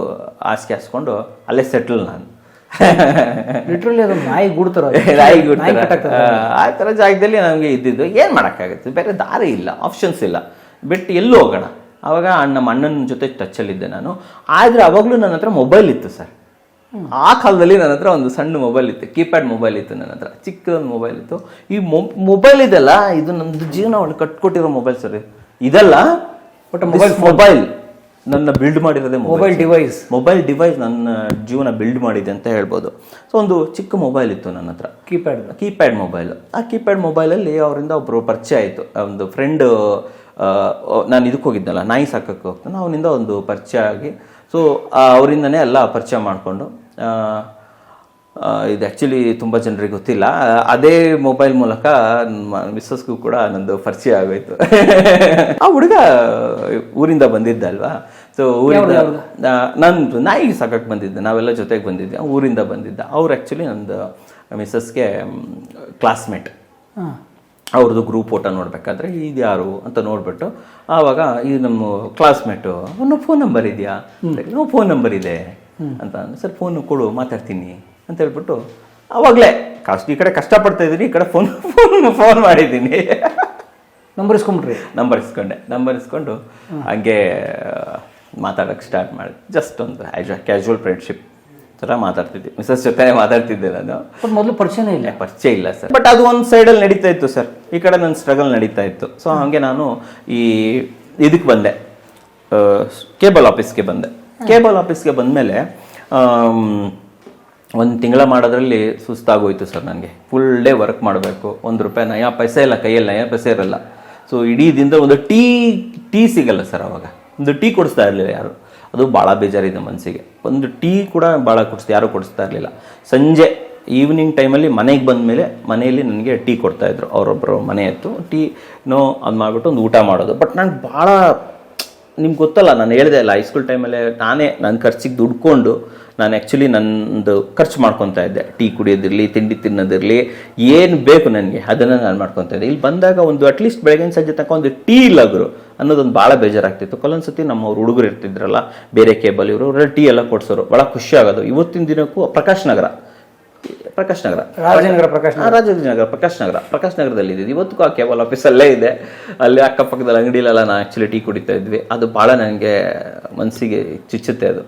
ಹಾಸಿಗೆ ಹಾಸ್ಕೊಂಡು ಅಲ್ಲೇ ಸೆಟ್ಲ್ ನಾನು. ನಾಯಿ ಗುಡ್ತಾರ ಆ ಥರ ಜಾಗದಲ್ಲಿ ನನಗೆ ಇದ್ದಿದ್ದು. ಏನು ಮಾಡೋಕ್ಕಾಗುತ್ತೆ, ಬೇರೆ ದಾರಿ ಇಲ್ಲ, ಆಪ್ಷನ್ಸ್ ಇಲ್ಲ, ಬಿಟ್ಟು ಎಲ್ಲೂ ಹೋಗೋಣ. ಆವಾಗ ನಮ್ಮ ಅಣ್ಣನ ಜೊತೆ ಟಚ್ಚಲ್ಲಿದ್ದೆ ನಾನು. ಆದರೆ ಅವಾಗಲೂ ನನ್ನ ಹತ್ರ ಮೊಬೈಲ್ ಇತ್ತು ಸರ್. ಆ ಕಾಲದಲ್ಲಿ ನನ್ನ ಹತ್ರ ಒಂದು ಸಣ್ಣ ಮೊಬೈಲ್ ಇತ್ತು, ಕೀಪ್ಯಾಡ್ ಮೊಬೈಲ್ ಇತ್ತು ನನ್ನ ಹತ್ರ, ಚಿಕ್ಕದೊಂದು ಮೊಬೈಲ್ ಇತ್ತು. ಈ ಮೊಬೈಲ್ ಇದೆಲ್ಲ, ಇದು ನಮ್ಮದು ಜೀವನ ಒಳಗೆ ಕಟ್ಕೊಟ್ಟಿರೋ ಮೊಬೈಲ್ ಸರ್. ಇದೆಲ್ಲ ಮೊಬೈಲ್ ನನ್ನ ಬಿಲ್ಡ್ ಮಾಡಿರೋದೇ ಮೊಬೈಲ್ ಡಿವೈಸ್. ಮೊಬೈಲ್ ಡಿವೈಸ್ ನನ್ನ ಜೀವನ ಬಿಲ್ಡ್ ಮಾಡಿದೆ ಅಂತ ಹೇಳ್ಬೋದು. ಸೊ ಒಂದು ಚಿಕ್ಕ ಮೊಬೈಲ್ ಇತ್ತು ನನ್ನ ಹತ್ರ, ಕೀಪ್ಯಾಡ್ ಮೊಬೈಲ್. ಆ ಕೀಪ್ಯಾಡ್ ಮೊಬೈಲಲ್ಲಿ ಅವರಿಂದ ಒಬ್ಬರು ಪರಿಚಯ ಆಯಿತು. ಒಂದು ಫ್ರೆಂಡ್, ನಾನು ಇದಕ್ಕೆ ಹೋಗಿದ್ದಲ್ಲ, ನಾಯಿ ಸಾಕಕ್ಕೆ ಹೋಗ್ತಾನೆ, ಅವನಿಂದ ಒಂದು ಪರಿಚಯ ಆಗಿ, ಸೊ ಅವರಿಂದನೇ ಎಲ್ಲ ಪರಿಚಯ ಮಾಡಿಕೊಂಡು, ಇದು ಆ್ಯಕ್ಚುಲಿ ತುಂಬ ಜನರಿಗೆ ಗೊತ್ತಿಲ್ಲ, ಅದೇ ಮೊಬೈಲ್ ಮೂಲಕ ಮಿಸ್ಸಸ್ಗೂ ಕೂಡ ನಂದು ಪರಿಚಯ ಆಗೋಯ್ತು. ಆ ಹುಡುಗ ಊರಿಂದ ಬಂದಿದ್ದ ಅಲ್ವಾ, ಸೊ ಊರಿಂದ ನಂದು ನಾಯಿ ಸಾಕಕ್ಕೆ ಬಂದಿದ್ದೆ, ನಾವೆಲ್ಲ ಜೊತೆಗೆ ಬಂದಿದ್ದೆ, ಊರಿಂದ ಬಂದಿದ್ದ. ಅವ್ರು ಆ್ಯಕ್ಚುಲಿ ನಂದು ಮಿಸ್ಸಸ್ಗೆ ಕ್ಲಾಸ್ಮೇಟ್. ಅವ್ರದ್ದು ಗ್ರೂಪ್ ಫೋಟೋ ನೋಡ್ಬೇಕಾದ್ರೆ ಇದು ಯಾರು ಅಂತ ನೋಡ್ಬಿಟ್ಟು, ಆವಾಗ ಈ ನಮ್ಮ ಕ್ಲಾಸ್ಮೇಟು, ಅವನು ಫೋನ್ ನಂಬರ್ ಇದೆಯಾ, ಫೋನ್ ನಂಬರ್ ಇದೆ ಅಂತ, ಸರ್ ಫೋನ್ ಕೊಡು ಮಾತಾಡ್ತೀನಿ ಅಂತ ಹೇಳ್ಬಿಟ್ಟು, ಆವಾಗಲೇ ಈ ಕಡೆ ಕಷ್ಟಪಡ್ತಾ ಇದ್ದೀನಿ, ಈ ಕಡೆ ಫೋನ್ ಮಾಡಿದ್ದೀನಿ. ನಂಬರ್ ಇಸ್ಕೊಂಡು ಹಂಗೆ ಮಾತಾಡೋಕ್ಕೆ ಸ್ಟಾರ್ಟ್ ಮಾಡಿದೆ. ಜಸ್ಟ್ ಒಂದು ಕ್ಯಾಶುವಲ್ ಫ್ರೆಂಡ್ಶಿಪ್ ಥರ ಮಾತಾಡ್ತಿದ್ದೆ, ಮಿಸಸ್ ಜೊತೆ ಮಾತಾಡ್ತಿದ್ದೆ ನಾನು. ಮೊದಲು ಪರಿಚಯ ಇಲ್ಲ ಸರ್, ಬಟ್ ಅದು ಒಂದು ಸೈಡಲ್ಲಿ ನಡೀತಾ ಇತ್ತು ಸರ್, ಈ ಕಡೆ ನನ್ನ ಸ್ಟ್ರಗಲ್ ನಡೀತಾ ಇತ್ತು. ಸೊ ಹಾಗೆ ನಾನು ಈ ಇದಕ್ಕೆ ಬಂದೆ, ಕೇಬಲ್ ಆಫೀಸ್ಗೆ ಬಂದೆ. ಕೇಬಲ್ ಆಫೀಸ್ಗೆ ಬಂದಮೇಲೆ ಒಂದು ತಿಂಗಳ ಮಾಡೋದ್ರಲ್ಲಿ ಸುಸ್ತಾಗೋಯ್ತು ಸರ್ ನನಗೆ. ಫುಲ್ ಡೇ ವರ್ಕ್ ಮಾಡಬೇಕು, ₹1 ನಯಾ ಪೈಸೆ ಇಲ್ಲ, ಕೈಯಲ್ಲಿ ನಯಾ ಪೈಸೆ ಇರಲ್ಲ. ಸೊ ಇಡೀ ದಿನದ ಒಂದು ಟೀ ಸಿಗಲ್ಲ ಸರ್. ಅವಾಗ ಒಂದು ಟೀ ಕೊಡಿಸ್ತಾ ಇರಲಿಲ್ಲ ಯಾರು, ಅದು ಭಾಳ ಬೇಜಾರಿದೆ ಮನಸ್ಸಿಗೆ. ಒಂದು ಟೀ ಕೂಡ ಭಾಳ ಯಾರೂ ಕೊಡಿಸ್ತಾ ಇರಲಿಲ್ಲ. ಸಂಜೆ ಈವ್ನಿಂಗ್ ಟೈಮಲ್ಲಿ ಮನೆಗೆ ಬಂದಮೇಲೆ ಮನೆಯಲ್ಲಿ ನನಗೆ ಟೀ ಕೊಡ್ತಾಯಿದ್ರು, ಅವರೊಬ್ಬರು ಮನೆ ಇತ್ತು, ಟೀನೋ ಅದು ಮಾಡಿಬಿಟ್ಟು ಒಂದು ಊಟ ಮಾಡೋದು. ಬಟ್ ನಂಗೆ ಭಾಳ, ನಿಮ್ಗೆ ಗೊತ್ತಲ್ಲ, ನಾನು ಹೇಳಿದೆ ಅಲ್ಲ, ಹೈಸ್ಕೂಲ್ ಟೈಮಲ್ಲೇ ನಾನೇ ನನ್ನ ಖರ್ಚಿಗೆ ದುಡ್ಕೊಂಡು ನಾನು ಆ್ಯಕ್ಚುಲಿ ನನ್ನದು ಖರ್ಚು ಮಾಡ್ಕೊತಾ ಇದ್ದೆ. ಟೀ ಕುಡಿಯೋದಿರಲಿ, ತಿಂಡಿ ತಿನ್ನೋದಿರಲಿ, ಏನು ಬೇಕು ನನಗೆ ಅದನ್ನು ನಾನು ಮಾಡ್ಕೊತಾ ಇದ್ದೆ. ಇಲ್ಲಿ ಬಂದಾಗ ಒಂದು ಅಟ್ಲೀಸ್ಟ್ ಬೆಳಗಿನ ಸಂಜೆ ತನಕ ಒಂದು ಟೀ ಇಲ್ಲ ಗುರು ಅನ್ನೋದೊಂದು ಭಾಳ ಬೇಜಾರಾಗ್ತಿತ್ತು. ಕೆಲವೊಂದ್ಸತಿ ನಮ್ಮವ್ರು ಹುಡುಗರು ಇರ್ತಿದ್ರಲ್ಲ, ಬೇರೆ ಕೇಬಲ್ ಇವರು, ಅವರೆಲ್ಲ ಟೀ ಎಲ್ಲ ಕೊಡ್ಸೋರು, ಭಾಳ ಖುಷಿ ಆಗೋದು. ಇವತ್ತಿನ ದಿನಕ್ಕೂ ಪ್ರಕಾಶ್ ನಗರ ಪ್ರಕಾಶ್ ನಗರದಲ್ಲಿ ಇದೆ ಇವತ್ತು. ಆ ಕೇಬಲ್ ಆಫೀಸಲ್ಲೇ ಇದೆ, ಅಲ್ಲಿ ಅಕ್ಕಪಕ್ಕದಲ್ಲಿ ಅಂಗಡಿಲೆಲ್ಲ ನಾನು ಆ್ಯಕ್ಚುಲಿ ಟೀ ಕುಡಿತಾ ಇದ್ವಿ. ಅದು ಭಾಳ ನನಗೆ ಮನಸ್ಸಿಗೆ ಚುಚ್ಚುತ್ತೆ. ಅದು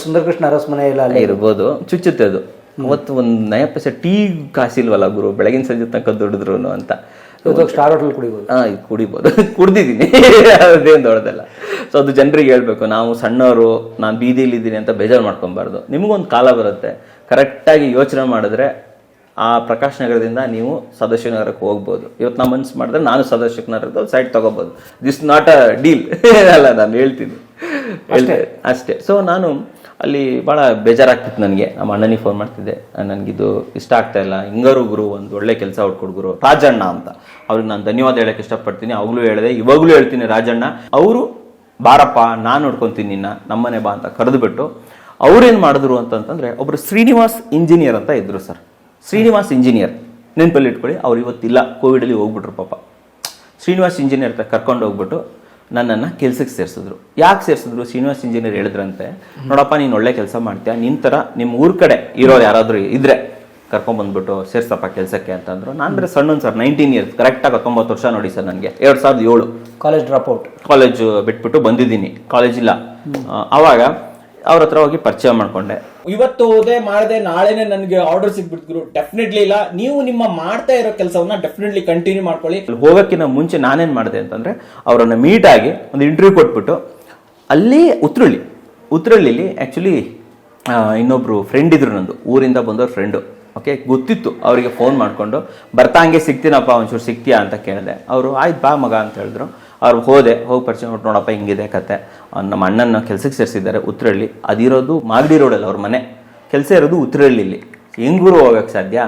ಸುಂದರಕೃಷ್ಣ ಅರಸ್ ಮನೆ ಎಲ್ಲ ಇರ್ಬೋದು, ಚುಚ್ಚುತ್ತೆ ಅದು. ಅವತ್ತು ಒಂದು ನಯ ಪೈಸೆ ಟೀ ಕಾಸಿಲ್ವಲ್ಲ ಗುರು, ಬೆಳಗಿನ ಸಂಜೆ ತನಕ ದುಡಿದ್ರು ಅಂತ. ಸ್ಟಾರ್ ಹೋಟೆಲ್ ಕುಡಿಬೋದು, ಕುಡ್ದಿದ್ದೀನಿ, ಅದೇನು ದೊಡ್ಡದಲ್ಲ. ಸೊ ಅದು ಜನರಿಗೆ ಹೇಳ್ಬೇಕು, ನಾವು ಸಣ್ಣವರು, ನಾನು ಬೀದಿಲಿದ್ದೀನಿ ಅಂತ ಬೇಜಾರು ಮಾಡ್ಕೊಬಾರ್ದು. ನಿಮಗೊಂದು ಕಾಲ ಬರುತ್ತೆ, ಕರೆಕ್ಟಾಗಿ ಯೋಚನೆ ಮಾಡಿದ್ರೆ ಆ ಪ್ರಕಾಶ್ ನಗರದಿಂದ ನೀವು ಸದಾಶಿವ ನಗರಕ್ಕೆ ಹೋಗ್ಬೋದು. ಇವತ್ತು ನಾವು ಮನ್ಸು ಮಾಡಿದ್ರೆ ನಾನು ಸದಾಶಿವ ನಗರದ ಸೈಟ್ ತೊಗೋಬೋದು. ದಿಸ್ ನಾಟ್ ಅ ಡೀಲ್ ಅಲ್ಲ, ನಾನು ಹೇಳ್ತೀನಿ ಅಷ್ಟೇ. ಸೊ ನಾನು ಅಲ್ಲಿ ಭಾಳ ಬೇಜಾರಾಗ್ತಿತ್ತು ನನಗೆ. ನಮ್ಮ ಅಣ್ಣನಿಗೆ ಫೋನ್ ಮಾಡ್ತಿದ್ದೆ, ನನಗಿದು ಇಷ್ಟ ಆಗ್ತಾ ಇಲ್ಲ, ಹಿಂಗಾರು ಗುರು ಒಂದು ಒಳ್ಳೆ ಕೆಲಸ ಹುಡ್ಕೊಡ್ಗುರು ರಾಜಣ್ಣ ಅಂತ. ಅವ್ರಿಗೆ ನಾನು ಧನ್ಯವಾದ ಹೇಳಕ್ಕೆ ಇಷ್ಟಪಡ್ತೀನಿ. ಅವಾಗಲೂ ಹೇಳಿದೆ, ಇವಾಗಲೂ ಹೇಳ್ತೀನಿ, ರಾಜಣ್ಣ ಅವರು ಬಾರಪ್ಪ ನಾನು ನೋಡ್ಕೊತೀನಿ ನಿನ್ನ, ನಮ್ಮನೆ ಬಾ ಅಂತ ಕರೆದುಬಿಟ್ಟು ಅವ್ರೇನು ಮಾಡಿದ್ರು ಅಂತಂದರೆ, ಒಬ್ಬರು ಶ್ರೀನಿವಾಸ್ ಇಂಜಿನಿಯರ್ ಅಂತ ಇದ್ರು ಸರ್. ಶ್ರೀನಿವಾಸ್ ಇಂಜಿನಿಯರ್ ನೆನಪಲ್ಲಿ ಇಟ್ಕೊಳ್ಳಿ, ಅವ್ರು ಇವತ್ತಿಲ್ಲ, ಕೋವಿಡಲ್ಲಿ ಹೋಗ್ಬಿಟ್ರು ಪಾಪ. ಶ್ರೀನಿವಾಸ್ ಇಂಜಿನಿಯರ್ ಕರ್ಕೊಂಡು ಹೋಗ್ಬಿಟ್ಟು ನನ್ನನ್ನು ಕೆಲ್ಸಕ್ಕೆ ಸೇರಿಸಿದ್ರು. ಯಾಕೆ ಸೇರಿಸಿದ್ರು? ಶ್ರೀನಿವಾಸ್ ಇಂಜಿನಿಯರ್ ಹೇಳಿದ್ರಂತೆ, ನೋಡಪ್ಪ ನೀನು ಒಳ್ಳೆ ಕೆಲಸ ಮಾಡ್ತೀಯ, ನಿನ್ನ ಥರ ನಿಮ್ಮ ಊರ ಕಡೆ ಇರೋರು ಯಾರಾದರೂ ಇದ್ದರೆ ಕರ್ಕೊಂಡ್ಬಂದ್ಬಿಟ್ಟು ಸೇರಿಸಪ್ಪ ಕೆಲಸಕ್ಕೆ ಅಂತಂದರು. ನಾನು ಬೇರೆ ಸಣ್ಣ ಸರ್, 19 ಇಯರ್ಸ್, ಕರೆಕ್ಟಾಗಿ 19 ವರ್ಷ ನೋಡಿ ಸರ್ ನನಗೆ. 2007 ಕಾಲೇಜ್ ಡ್ರಾಪ್ಔಟ್, ಕಾಲೇಜ್ ಬಿಟ್ಬಿಟ್ಟು ಬಂದಿದ್ದೀನಿ, ಕಾಲೇಜ್ ಇಲ್ಲ. ಆವಾಗ ಅವ್ರ ಹತ್ರ ಹೋಗಿ ಪರಿಚಯ ಮಾಡ್ಕೊಂಡೆ. ಇವತ್ತು ಹೋದೆ ಮಾಡಿದೆ, ನಾಳೆನೆ ನನಗೆ ಆರ್ಡರ್ ಸಿಗ್ಬಿಟ್ರು, ಡೆಫಿನೆಟ್ಲಿ ಇಲ್ಲ, ನೀವು ನಿಮ್ಮ ಮಾಡ್ತಾ ಇರೋ ಕೆಲಸವನ್ನ ಡೆಫಿನೆಟ್ಲಿ ಕಂಟಿನ್ಯೂ ಮಾಡ್ಕೊಳ್ಳಿ. ಹೋಗೋಕ್ಕಿಂತ ಮುಂಚೆ ನಾನೇನು ಮಾಡಿದೆ ಅಂತಂದರೆ, ಅವರನ್ನು ಮೀಟ್ ಆಗಿ ಒಂದು ಇಂಟರ್ವ್ಯೂ ಕೊಟ್ಬಿಟ್ಟು, ಅಲ್ಲಿ ಉತ್ರಳ್ಳಿಲಿ ಆ್ಯಕ್ಚುಲಿ ಇನ್ನೊಬ್ರು ಫ್ರೆಂಡ್ ಇದ್ರು, ನಂದು ಊರಿಂದ ಬಂದವ್ರ ಫ್ರೆಂಡು. ಓಕೆ, ಗೊತ್ತಿತ್ತು ಅವರಿಗೆ. ಫೋನ್ ಮಾಡಿಕೊಂಡು ಬರ್ತಾ ಹಂಗೆ ಸಿಗ್ತೀನಪ್ಪ, ಒಂಚೂರು ಸಿಗ್ತೀಯಾ ಅಂತ ಕೇಳಿದೆ. ಅವರು ಆಯ್ತು ಬಾ ಮಗ ಅಂತ ಹೇಳಿದ್ರು. ಅವ್ರು ಹೋಗಿ ಪರಿಚಯ ಕೊಟ್ಟು, ನೋಡಪ್ಪ ಹಿಂಗಿದೆ ಕತೆ, ನಮ್ಮ ಅಣ್ಣನ ಕೆಲಸಕ್ಕೆ ಸೇರಿಸಿದ್ದಾರೆ ಉತ್ರಳ್ಳಿ, ಅದಿರೋದು ಮಾಗಡಿ ರೋಡಲ್ಲಿ ಅವ್ರ ಮನೆ, ಕೆಲಸ ಇರೋದು ಉತ್ರಳ್ಳಿಲಿ. ಹೆಂಗೂರು ಹೋಗಕ್ಕೆ ಸಾಧ್ಯ?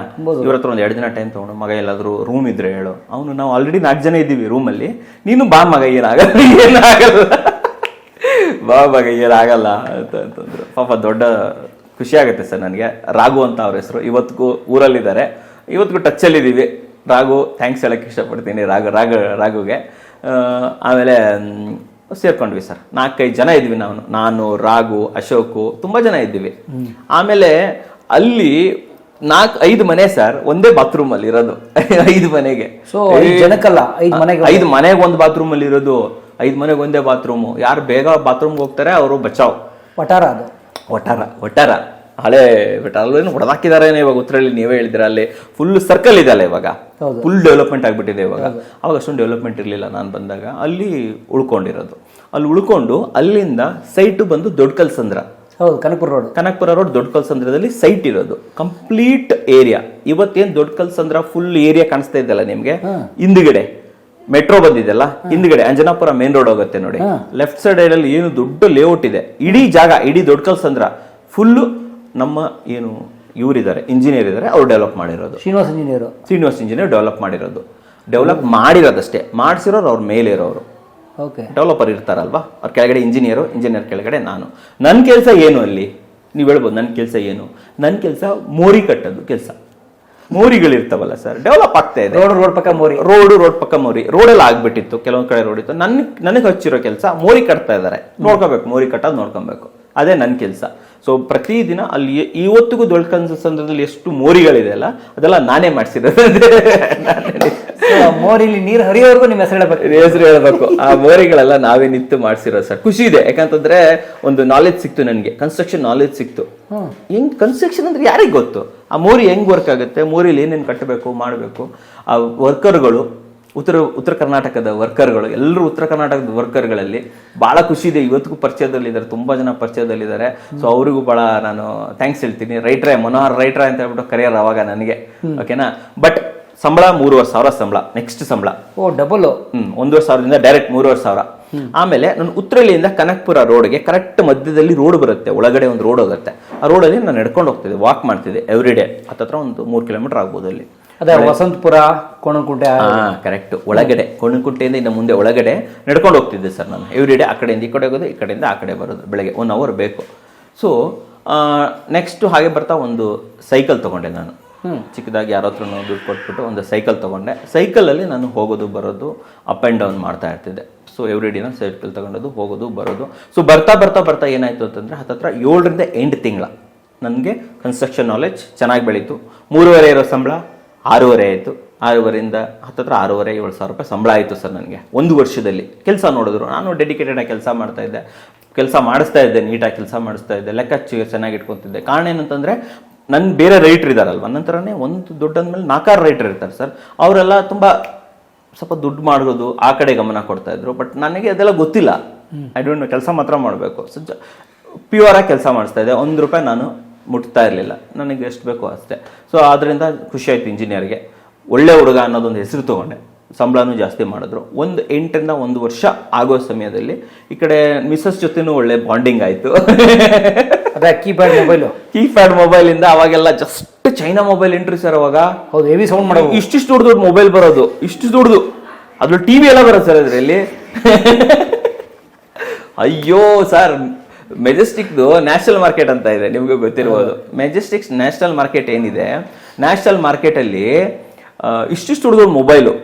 ಇವ್ರ ಹತ್ರ ಒಂದು 2 ದಿನ ಟೈಮ್ ತೊಗೊಂಡು, ಮಗ ಎಲ್ಲಾದರೂ ರೂಮ್ ಇದ್ರೆ ಹೇಳು. ಅವನು ನಾವು ಆಲ್ರೆಡಿ 4 ಜನ ಇದ್ದೀವಿ ರೂಮಲ್ಲಿ, ನೀನು ಬಾ ಮಗ, ಏನಾಗಲ್ಲ ಬಾ ಮಗ, ಏನಾಗಲ್ಲ ಅಂತಂದ್ರು. ಪಾಪ ದೊಡ್ಡ ಖುಷಿ ಆಗುತ್ತೆ ಸರ್ ನನಗೆ. ರಾಘು ಅಂತ ಅವ್ರ ಹೆಸರು, ಇವತ್ತಿಗೂ ಊರಲ್ಲಿದ್ದಾರೆ, ಇವತ್ತಿಗೂ ಟಚ್ಚಲ್ಲಿದ್ದೀವಿ. ರಾಘು ಥ್ಯಾಂಕ್ಸ್ ಹೇಳಕ್ಕೆ ಇಷ್ಟಪಡ್ತೀನಿ ರಾಘುಗೆ. ಆಮೇಲೆ ಸೇರ್ಕೊಂಡ್ವಿ ಸರ್, 4-5 ಜನ ಇದ್ವಿ ನಾನು ರಾಘು, ಅಶೋಕು, ತುಂಬ ಜನ ಇದ್ದೀವಿ. ಆಮೇಲೆ ಅಲ್ಲಿ 4-5 ಮನೆ ಸರ್, ಒಂದೇ ಬಾತ್ರೂಮ್ ಅಲ್ಲಿ ಇರೋದು. 5 ಮನೆಗೆ, ಸೊ 5 ಜನಕ್ಕಲ್ಲ, 5 ಮನೆಗೆ ಒಂದು ಬಾತ್ರೂಮ್ ಅಲ್ಲಿ ಇರೋದು. 5 ಮನೆಗೆ ಒಂದೇ ಬಾತ್ರೂಮು. ಯಾರು ಬೇಗ ಬಾತ್ರೂಮ್ಗೆ ಹೋಗ್ತಾರೆ ಅವರು ಬಚಾವ್. ವಟಾರ ಅದು, ಒಟ್ಟಾರ ಹಳೆ ಬಟ್ ಅಲ್ಲೇನು ಹೊಡೆದಾಕಿದ್ದಾರೆ ಇವಾಗ ಉತ್ತರಳ್ಳಿ ನೀವೇ ಹೇಳಿದ್ರೆ ಅಲ್ಲಿ ಫುಲ್ ಸರ್ಕಲ್ ಇದೆ ಅಲ್ಲ ಇವಾಗ, ಫುಲ್ ಡೆವಲಪ್ಮೆಂಟ್ ಆಗ್ಬಿಟ್ಟಿದೆ ಇವಾಗ. ಅವಾಗ ಅಷ್ಟೊಂದು ಡೆವಲಪ್ಮೆಂಟ್ ಇರಲಿಲ್ಲ ನಾನು ಬಂದಾಗ. ಅಲ್ಲಿ ಉಳ್ಕೊಂಡಿರೋದು, ಅಲ್ಲಿ ಉಳ್ಕೊಂಡು ಅಲ್ಲಿಂದ ಸೈಟು ಬಂದು ದೊಡ್ಡಕಲ್ಸಂದ್ರ. ಹೌದು, ಕನಕಪುರ ರೋಡ್ ದೊಡ್ಡಕಲ್ಸಂದ್ರದಲ್ಲಿ ಸೈಟ್ ಇರೋದು, ಕಂಪ್ಲೀಟ್ ಏರಿಯಾ. ಇವತ್ತೇನು ದೊಡ್ಡಕಲ್ಸಂದ್ರ ಫುಲ್ ಏರಿಯಾ ಕಾಣಿಸ್ತಾ ಇದೆಯಲ್ಲ ನಿಮ್ಗೆ, ಹಿಂದ್ಗಡೆ ಮೆಟ್ರೋ ಬಂದಿದೆಲ್ಲ, ಹಿಂದ್ಗಡೆ ಅಂಜನಾಪುರ ಮೇನ್ ರೋಡ್ ಹೋಗುತ್ತೆ ನೋಡಿ, ಲೆಫ್ಟ್ ಸೈಡ್ ಅಲ್ಲಿ ಏನು ದೊಡ್ಡ ಲೇಔಟ್ ಇದೆ. ಇಡೀ ಜಾಗ, ಇಡೀ ದೊಡ್ಡಕಲ್ಸಂದ್ರ ಫುಲ್ಲು ನಮ್ಮ ಏನು ಇವರಿದ್ದಾರೆ ಇಂಜಿನಿಯರ್ ಇದ್ದಾರೆ, ಅವ್ರು ಡೆವಲಪ್ ಮಾಡಿರೋದು. ಶ್ರೀನಿವಾಸ್ ಇಂಜಿನಿಯರ್ ಡೆವಲಪ್ ಮಾಡಿರೋದಷ್ಟೇ, ಮಾಡಿಸಿರೋರು ಅವ್ರ ಮೇಲೆ ಇರೋರು. ಡೆವಲಪರ್ ಇರ್ತಾರಲ್ವಾ, ಅವ್ರ ಕೆಳಗಡೆ ಇಂಜಿನಿಯರ್ ಕೆಳಗಡೆ ನಾನು. ನನ್ನ ಕೆಲಸ ಏನು ಅಲ್ಲಿ ನೀವು ಹೇಳ್ಬೋದು, ನನ್ನ ಕೆಲಸ ಏನು? ನನ್ನ ಕೆಲಸ ಮೋರಿ ಕಟ್ಟೋದು ಕೆಲಸ. ಮೋರಿಗಳಿರ್ತಾವಲ್ಲ ಸರ್, ಡೆವಲಪ್ ಆಗ್ತಾ ಇದೆ. ರೋಡ್ ಪಕ್ಕ ಮೋರಿ, ರೋಡೆಲ್ಲ ಆಗ್ಬಿಟ್ಟಿತ್ತು, ಕೆಲವೊಂದ್ ಕಡೆ ರೋಡ್ ಇತ್ತು. ನನಗೆ ಹಚ್ಚಿರೋ ಕೆಲಸ ಮೋರಿ ಕಟ್ತಾ ಇದ್ದಾರೆ, ನೋಡ್ಕೋಬೇಕು, ಮೋರಿ ಕಟ್ಟೋದು ನೋಡ್ಕೊಬೇಕು, ಅದೇ ನನ್ನ ಕೆಲಸ. ಸೊ ಪ್ರತಿದಿನ ಅಲ್ಲಿ ಇವತ್ತಿಗೂ ದೊಡ್ಡಕಲ್ಸಂದ್ರದಲ್ಲಿ ಎಷ್ಟು ಮೋರಿಗಳಿದೆ ಅಲ್ಲ, ಅದೆಲ್ಲ ನಾನೇ ಮಾಡಿಸಿರೋದು. ಮೋರಿಲಿ ನೀರು ಹರಿಯೋವರೆಗೂ ನಿಮ್ಮ ಹೆಸರು ಹೇಳ್ಬೇಕು. ಆ ಮೋರಿಗಳೆಲ್ಲ ನಾವೇ ನಿಂತು ಮಾಡಿಸಿರೋದು ಸರ್. ಖುಷಿ ಇದೆ, ಯಾಕಂತಂದ್ರೆ ಒಂದು ನಾಲೆಜ್ ಸಿಕ್ತು ನನಗೆ, ಕನ್ಸ್ಟ್ರಕ್ಷನ್ ನಾಲೆಜ್ ಸಿಕ್ತು. ಹೆಂಗ್ ಕನ್ಸ್ಟ್ರಕ್ಷನ್ ಅಂದ್ರೆ ಯಾರಿಗೆ ಗೊತ್ತು, ಆ ಮೋರಿ ಹೆಂಗ್ ವರ್ಕ್ ಆಗುತ್ತೆ, ಮೋರಿಲಿ ಏನೇನು ಕಟ್ಟಬೇಕು ಮಾಡಬೇಕು. ಆ ವರ್ಕರ್ಗಳು ಉತ್ತರ ಕರ್ನಾಟಕದ ವರ್ಕರ್ಗಳು, ಎಲ್ಲರೂ ಉತ್ತರ ಕರ್ನಾಟಕದ ವರ್ಕರ್ಗಳಲ್ಲಿ ಬಹಳ ಖುಷಿ ಇದೆ. ಇವತ್ತಿಗೂ ಪರಿಚಯದಲ್ಲಿದ್ದಾರೆ, ತುಂಬಾ ಜನ ಪರಿಚಯದಲ್ಲಿದ್ದಾರೆ. ಸೊ ಅವರಿಗೂ ಬಹಳ ನಾನು ಥ್ಯಾಂಕ್ಸ್ ಹೇಳ್ತೀನಿ. ಮನೋಹರ್ ರೈಟ್ರ ಅಂತ ಹೇಳ್ಬಿಟ್ಟು ಕರೆಯರ್ ಅವಾಗ ನನಗೆ, ಓಕೆನಾ. ಬಟ್ ಸಂಬಳ 3,500 ಸಂಬಳ, ನೆಕ್ಸ್ಟ್ ಸಂಬಳ ಡಬಲ್ 1,500ದಿಂದ ಡೈರೆಕ್ಟ್ 3,500. ಆಮೇಲೆ ನಾನು ಉತ್ತರಳ್ಳಿಯಿಂದ ಕನಕಪುರ ರೋಡ್ಗೆ ಕರೆಕ್ಟ್ ಮಧ್ಯದಲ್ಲಿ ರೋಡ್ ಬರುತ್ತೆ, ಒಳಗಡೆ ಒಂದು ರೋಡ್ ಹೋಗುತ್ತೆ. ಆ ರೋಡಲ್ಲಿ ನಾನು ನಡ್ಕೊಂಡು ಹೋಗ್ತಿದ್ದೆ, ವಾಕ್ ಮಾಡ್ತಿದ್ದೆ ಎವ್ರಿ ಡೇ. ಹತ್ರ ಒಂದು 3 ಕಿಲೋಮೀಟರ್ ಆಗ್ಬೋದು ಅಲ್ಲಿ. ಅದೇ ವಸಂತಪುರ, ಕೋಣನಕುಂಟೆ. ಕರೆಕ್ಟ್, ಒಳಗಡೆ ಕೋಣನಕುಂಟೆಯಿಂದ ಇನ್ನು ಮುಂದೆ ಒಳಗಡೆ ನಡ್ಕೊಂಡು ಹೋಗ್ತಿದ್ದೆ ಸರ್ ನಾನು ಎವ್ರಿ ಡೇ. ಆ ಕಡೆಯಿಂದ ಈ ಕಡೆ ಹೋಗೋದು, ಈ ಕಡೆಯಿಂದ ಆ ಕಡೆ ಬರೋದು, ಬೆಳಗ್ಗೆ 1 ಅವರ್ ಬೇಕು. ಸೊ ನೆಕ್ಸ್ಟ್ ಹಾಗೆ ಬರ್ತಾ ಒಂದು ಸೈಕಲ್ ತಗೊಂಡೆ ನಾನು. ಚಿಕ್ಕದಾಗಿ ಯಾರ ಹತ್ರ ದುಡ್ಡು ಕೊಟ್ಬಿಟ್ಟು ಒಂದು ಸೈಕಲ್ ತಗೊಂಡೆ. ಸೈಕಲಲ್ಲಿ ನಾನು ಹೋಗೋದು ಬರೋದು, ಅಪ್ ಆ್ಯಂಡ್ ಡೌನ್ ಮಾಡ್ತಾ ಇರ್ತಿದ್ದೆ. ಸೊ ಎವ್ರಿ ಡೇನ ಸೈಕಲ್ ತಗೊಂಡೋದು, ಹೋಗೋದು ಬರೋದು. ಸೊ ಬರ್ತಾ ಏನಾಯ್ತು ಅಂತಂದ್ರೆ ಹತ್ತತ್ರ 7ರಿಂದ 8 ತಿಂಗಳ ನನಗೆ ಕನ್ಸ್ಟ್ರಕ್ಷನ್ ನಾಲೆಜ್ ಚೆನ್ನಾಗಿ ಬೆಳೀತು. 3,500 ಇರೋ ಸಂಬಳ 6,500 ಆಯಿತು. 6,500ರಿಂದ ಹತ್ತತ್ರ 6,500-7,000 ರೂಪಾಯಿ ಸಂಬಳ ಆಯಿತು ಸರ್ ನನಗೆ ಒಂದು ವರ್ಷದಲ್ಲಿ. ಕೆಲಸ ನೋಡಿದ್ರು, ನಾನು ಡೆಡಿಕೇಟೆಡ್ ಆಗಿ ಕೆಲಸ ಮಾಡ್ತಾ ಇದ್ದೆ, ಕೆಲಸ ಮಾಡಿಸ್ತಾ ಇದ್ದೆ, ನೀಟಾಗಿ ಕೆಲಸ ಮಾಡಿಸ್ತಾ ಇದ್ದೆ, ಲೆಕ್ಕಾಚಾರ ಚೆನ್ನಾಗಿ ಇಟ್ಕೊತಿದ್ದೆ. ಕಾರಣ ಏನಂತಂದ್ರೆ ನನ್ನ ಬೇರೆ ರೈಟ್ರ್ ಇದಾರಲ್ವ, ನನ್ನ ಥರನೇ ಒಂದು ದೊಡ್ಡಂದ್ಮೇಲೆ 4 ರೈಟ್ರ್ ಇರ್ತಾರೆ ಸರ್. ಅವರೆಲ್ಲ ತುಂಬ ಸ್ವಲ್ಪ ದುಡ್ಡು ಮಾಡೋದು ಆ ಕಡೆ ಗಮನ ಕೊಡ್ತಾ ಇದ್ರು. ಬಟ್ ನನಗೆ ಅದೆಲ್ಲ ಗೊತ್ತಿಲ್ಲ. ಐ ಡೋಂಟ್ ನೋ, ಕೆಲಸ ಮಾತ್ರ ಮಾಡಬೇಕು. ಸೊ ಪ್ಯೂರ್ ಆಗಿ ಕೆಲಸ ಮಾಡಿಸ್ತಾ ಇದ್ದೆ. 1 ರೂಪಾಯಿ ನಾನು ಮುಟ್ತಾ ಇರಲಿಲ್ಲ, ನನಗೆ ಎಷ್ಟು ಬೇಕೋ ಅಷ್ಟೇ. ಸೊ ಅದರಿಂದ ಖುಷಿ ಆಯ್ತು. ಇಂಜಿನಿಯರ್ಗೆ ಒಳ್ಳೆ ಹುಡುಗ ಅನ್ನೋದೊಂದು ಹೆಸರು ತಗೊಂಡೆ. ಸಂಬಳನೂ ಜಾಸ್ತಿ ಮಾಡಿದ್ರು. 8ರಿಂದ 1 ವರ್ಷ ಆಗೋ ಸಮಯದಲ್ಲಿ ಈ ಕಡೆ ಮಿಸಸ್ ಜೊತೆನೂ ಒಳ್ಳೆ ಬಾಂಡಿಂಗ್ ಆಯ್ತು. ಕೀಪ್ಯಾಡ್ ಮೊಬೈಲ್ ಇಂದ ಅವಾಗೆಲ್ಲ just China mobile entry sir. ಅವಾಗ ಹೆವಿ ಸೌಂಡ್ ಮಾಡೋದು, ಇಷ್ಟಿಷ್ಟು ದೊಡ್ಡ ಮೊಬೈಲ್ ಬರೋದು, ಇಷ್ಟು ದೊಡ್ಡದು. ಅದ್ರಲ್ಲಿ ಟಿವಿ ಎಲ್ಲ ಬರೋದು ಸರ್ ಅದರಲ್ಲಿ. ಅಯ್ಯೋ ಸರ್, ಮೆಜೆಸ್ಟಿಕ್ದು ನ್ಯಾಷನಲ್ ಮಾರ್ಕೆಟ್ ಅಂತ ಇದೆ, ನಿಮ್ಗೆ ಗೊತ್ತಿರ್ಬೋದು. ಮೆಜೆಸ್ಟಿಕ್ಸ್ ನ್ಯಾಷನಲ್ ಮಾರ್ಕೆಟ್ ಏನಿದೆ, ನ್ಯಾಷನಲ್ ಮಾರ್ಕೆಟ್ ಅಲ್ಲಿ ಇಷ್ಟಿಷ್ಟು ಹುಡುಗರು ಮೊಬೈಲು.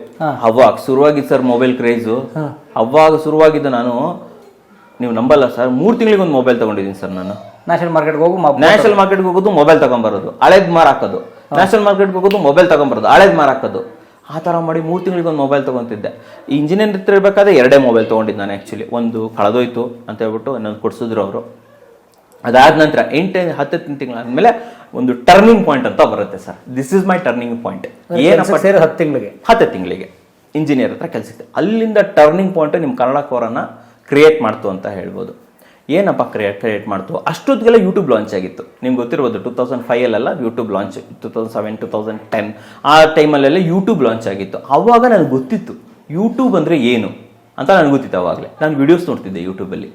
ಅವಾಗ ಶುರುವಾಗಿದ್ದು ಸರ್ ಮೊಬೈಲ್ ಕ್ರೇಜು. ಅವಾಗ ಶುರುವಾಗಿದ್ದು, ನಾನು ನೀವು ನಂಬಲ್ಲ ಸರ್, 3 ತಿಂಗಳಿಗೆ ಒಂದು ಮೊಬೈಲ್ ತಗೊಂಡಿದ್ದೀನಿ ಸರ್ ನಾನು. ನ್ಯಾಷನಲ್ ಮಾರ್ಕೆಟ್ಗೆ ಹೋಗೋದು, ಮೊಬೈಲ್ ತಗೊಂಬರೋದು, ಹಳೇದ್ ಮಾರಾಕೋದು. ನ್ಯಾಷನಲ್ ಮಾರ್ಕೆಟ್ಗೆ ಹೋಗೋದು, ಮೊಬೈಲ್ ತಗೊಂಬರೋದು, ಹಳೇದ್ ಮಾರಾಕೋದು. ಆ ಥರ ಮಾಡಿ 3 ತಿಂಗಳಿಗೆ ಒಂದು ಮೊಬೈಲ್ ತೊಗೊತಿದ್ದೆ. ಈ ಇಂಜಿನಿಯರ್ ಹತ್ರ ಇರಬೇಕಾದ್ರೆ 2 ಮೊಬೈಲ್ ತೊಗೊಂಡಿದ್ದು ನಾನು ಆ್ಯಕ್ಚುಲಿ. ಒಂದು ಕಳೆದೋಯ್ತು ಅಂತ ಹೇಳ್ಬಿಟ್ಟು ಇನ್ನೊಂದು ಕೊಡಿಸಿದ್ರು ಅವರು. ಅದಾದ ನಂತರ 8-10 ತಿಂಗಳಾದ್ಮೇಲೆ ಒಂದು ಟರ್ನಿಂಗ್ ಪಾಯಿಂಟ್ ಅಂತ ಬರುತ್ತೆ sir. This is my turning point. ಏನಪ್ಪ, 10 ತಿಂಗಳಿಗೆ ಇಂಜಿನಿಯರ್ ಹತ್ರ ಕೆಲಸ. ಅಲ್ಲಿಂದ ಟರ್ನಿಂಗ್ ಪಾಯಿಂಟ್ ನಿಮ್ಮ ಕನ್ನಡ ಕೋರನ್ನ ಕ್ರಿಯೇಟ್ ಮಾಡ್ತು ಅಂತ ಹೇಳ್ಬೋದು. ಏನಪ್ಪ ಕ್ರಿಯೇಟ್ ಮಾಡ್ತು, ಅಷ್ಟೊತ್ತಿಗೆಲ್ಲ ಯೂಟ್ಯೂಬ್ ಲಾಂಚ್ ಆಗಿತ್ತು. ನಿಮ್ಗೆ ಗೊತ್ತಿರ್ಬೋದು, 2005 ಯೂಟ್ಯೂಬ್ ಲಾಂಚ್, 2007-2010 ಆ ಟೈಮಲ್ಲೆಲ್ಲ ಯೂಟ್ಯೂಬ್ ಲಾಂಚ್ ಆಗಿತ್ತು. ಅವಾಗ ನನಗೆ ಗೊತ್ತಿತ್ತು ಯೂಟ್ಯೂಬ್ ಅಂದರೆ ಏನು ಅಂತ ನನಗೆ ಗೊತ್ತಿತ್ತು. ಅವಾಗಲೇ ನಾನು ವಿಡಿಯೋಸ್ ನೋಡ್ತಿದ್ದೆ ಯೂಟ್ಯೂಬಲ್ಲಿ.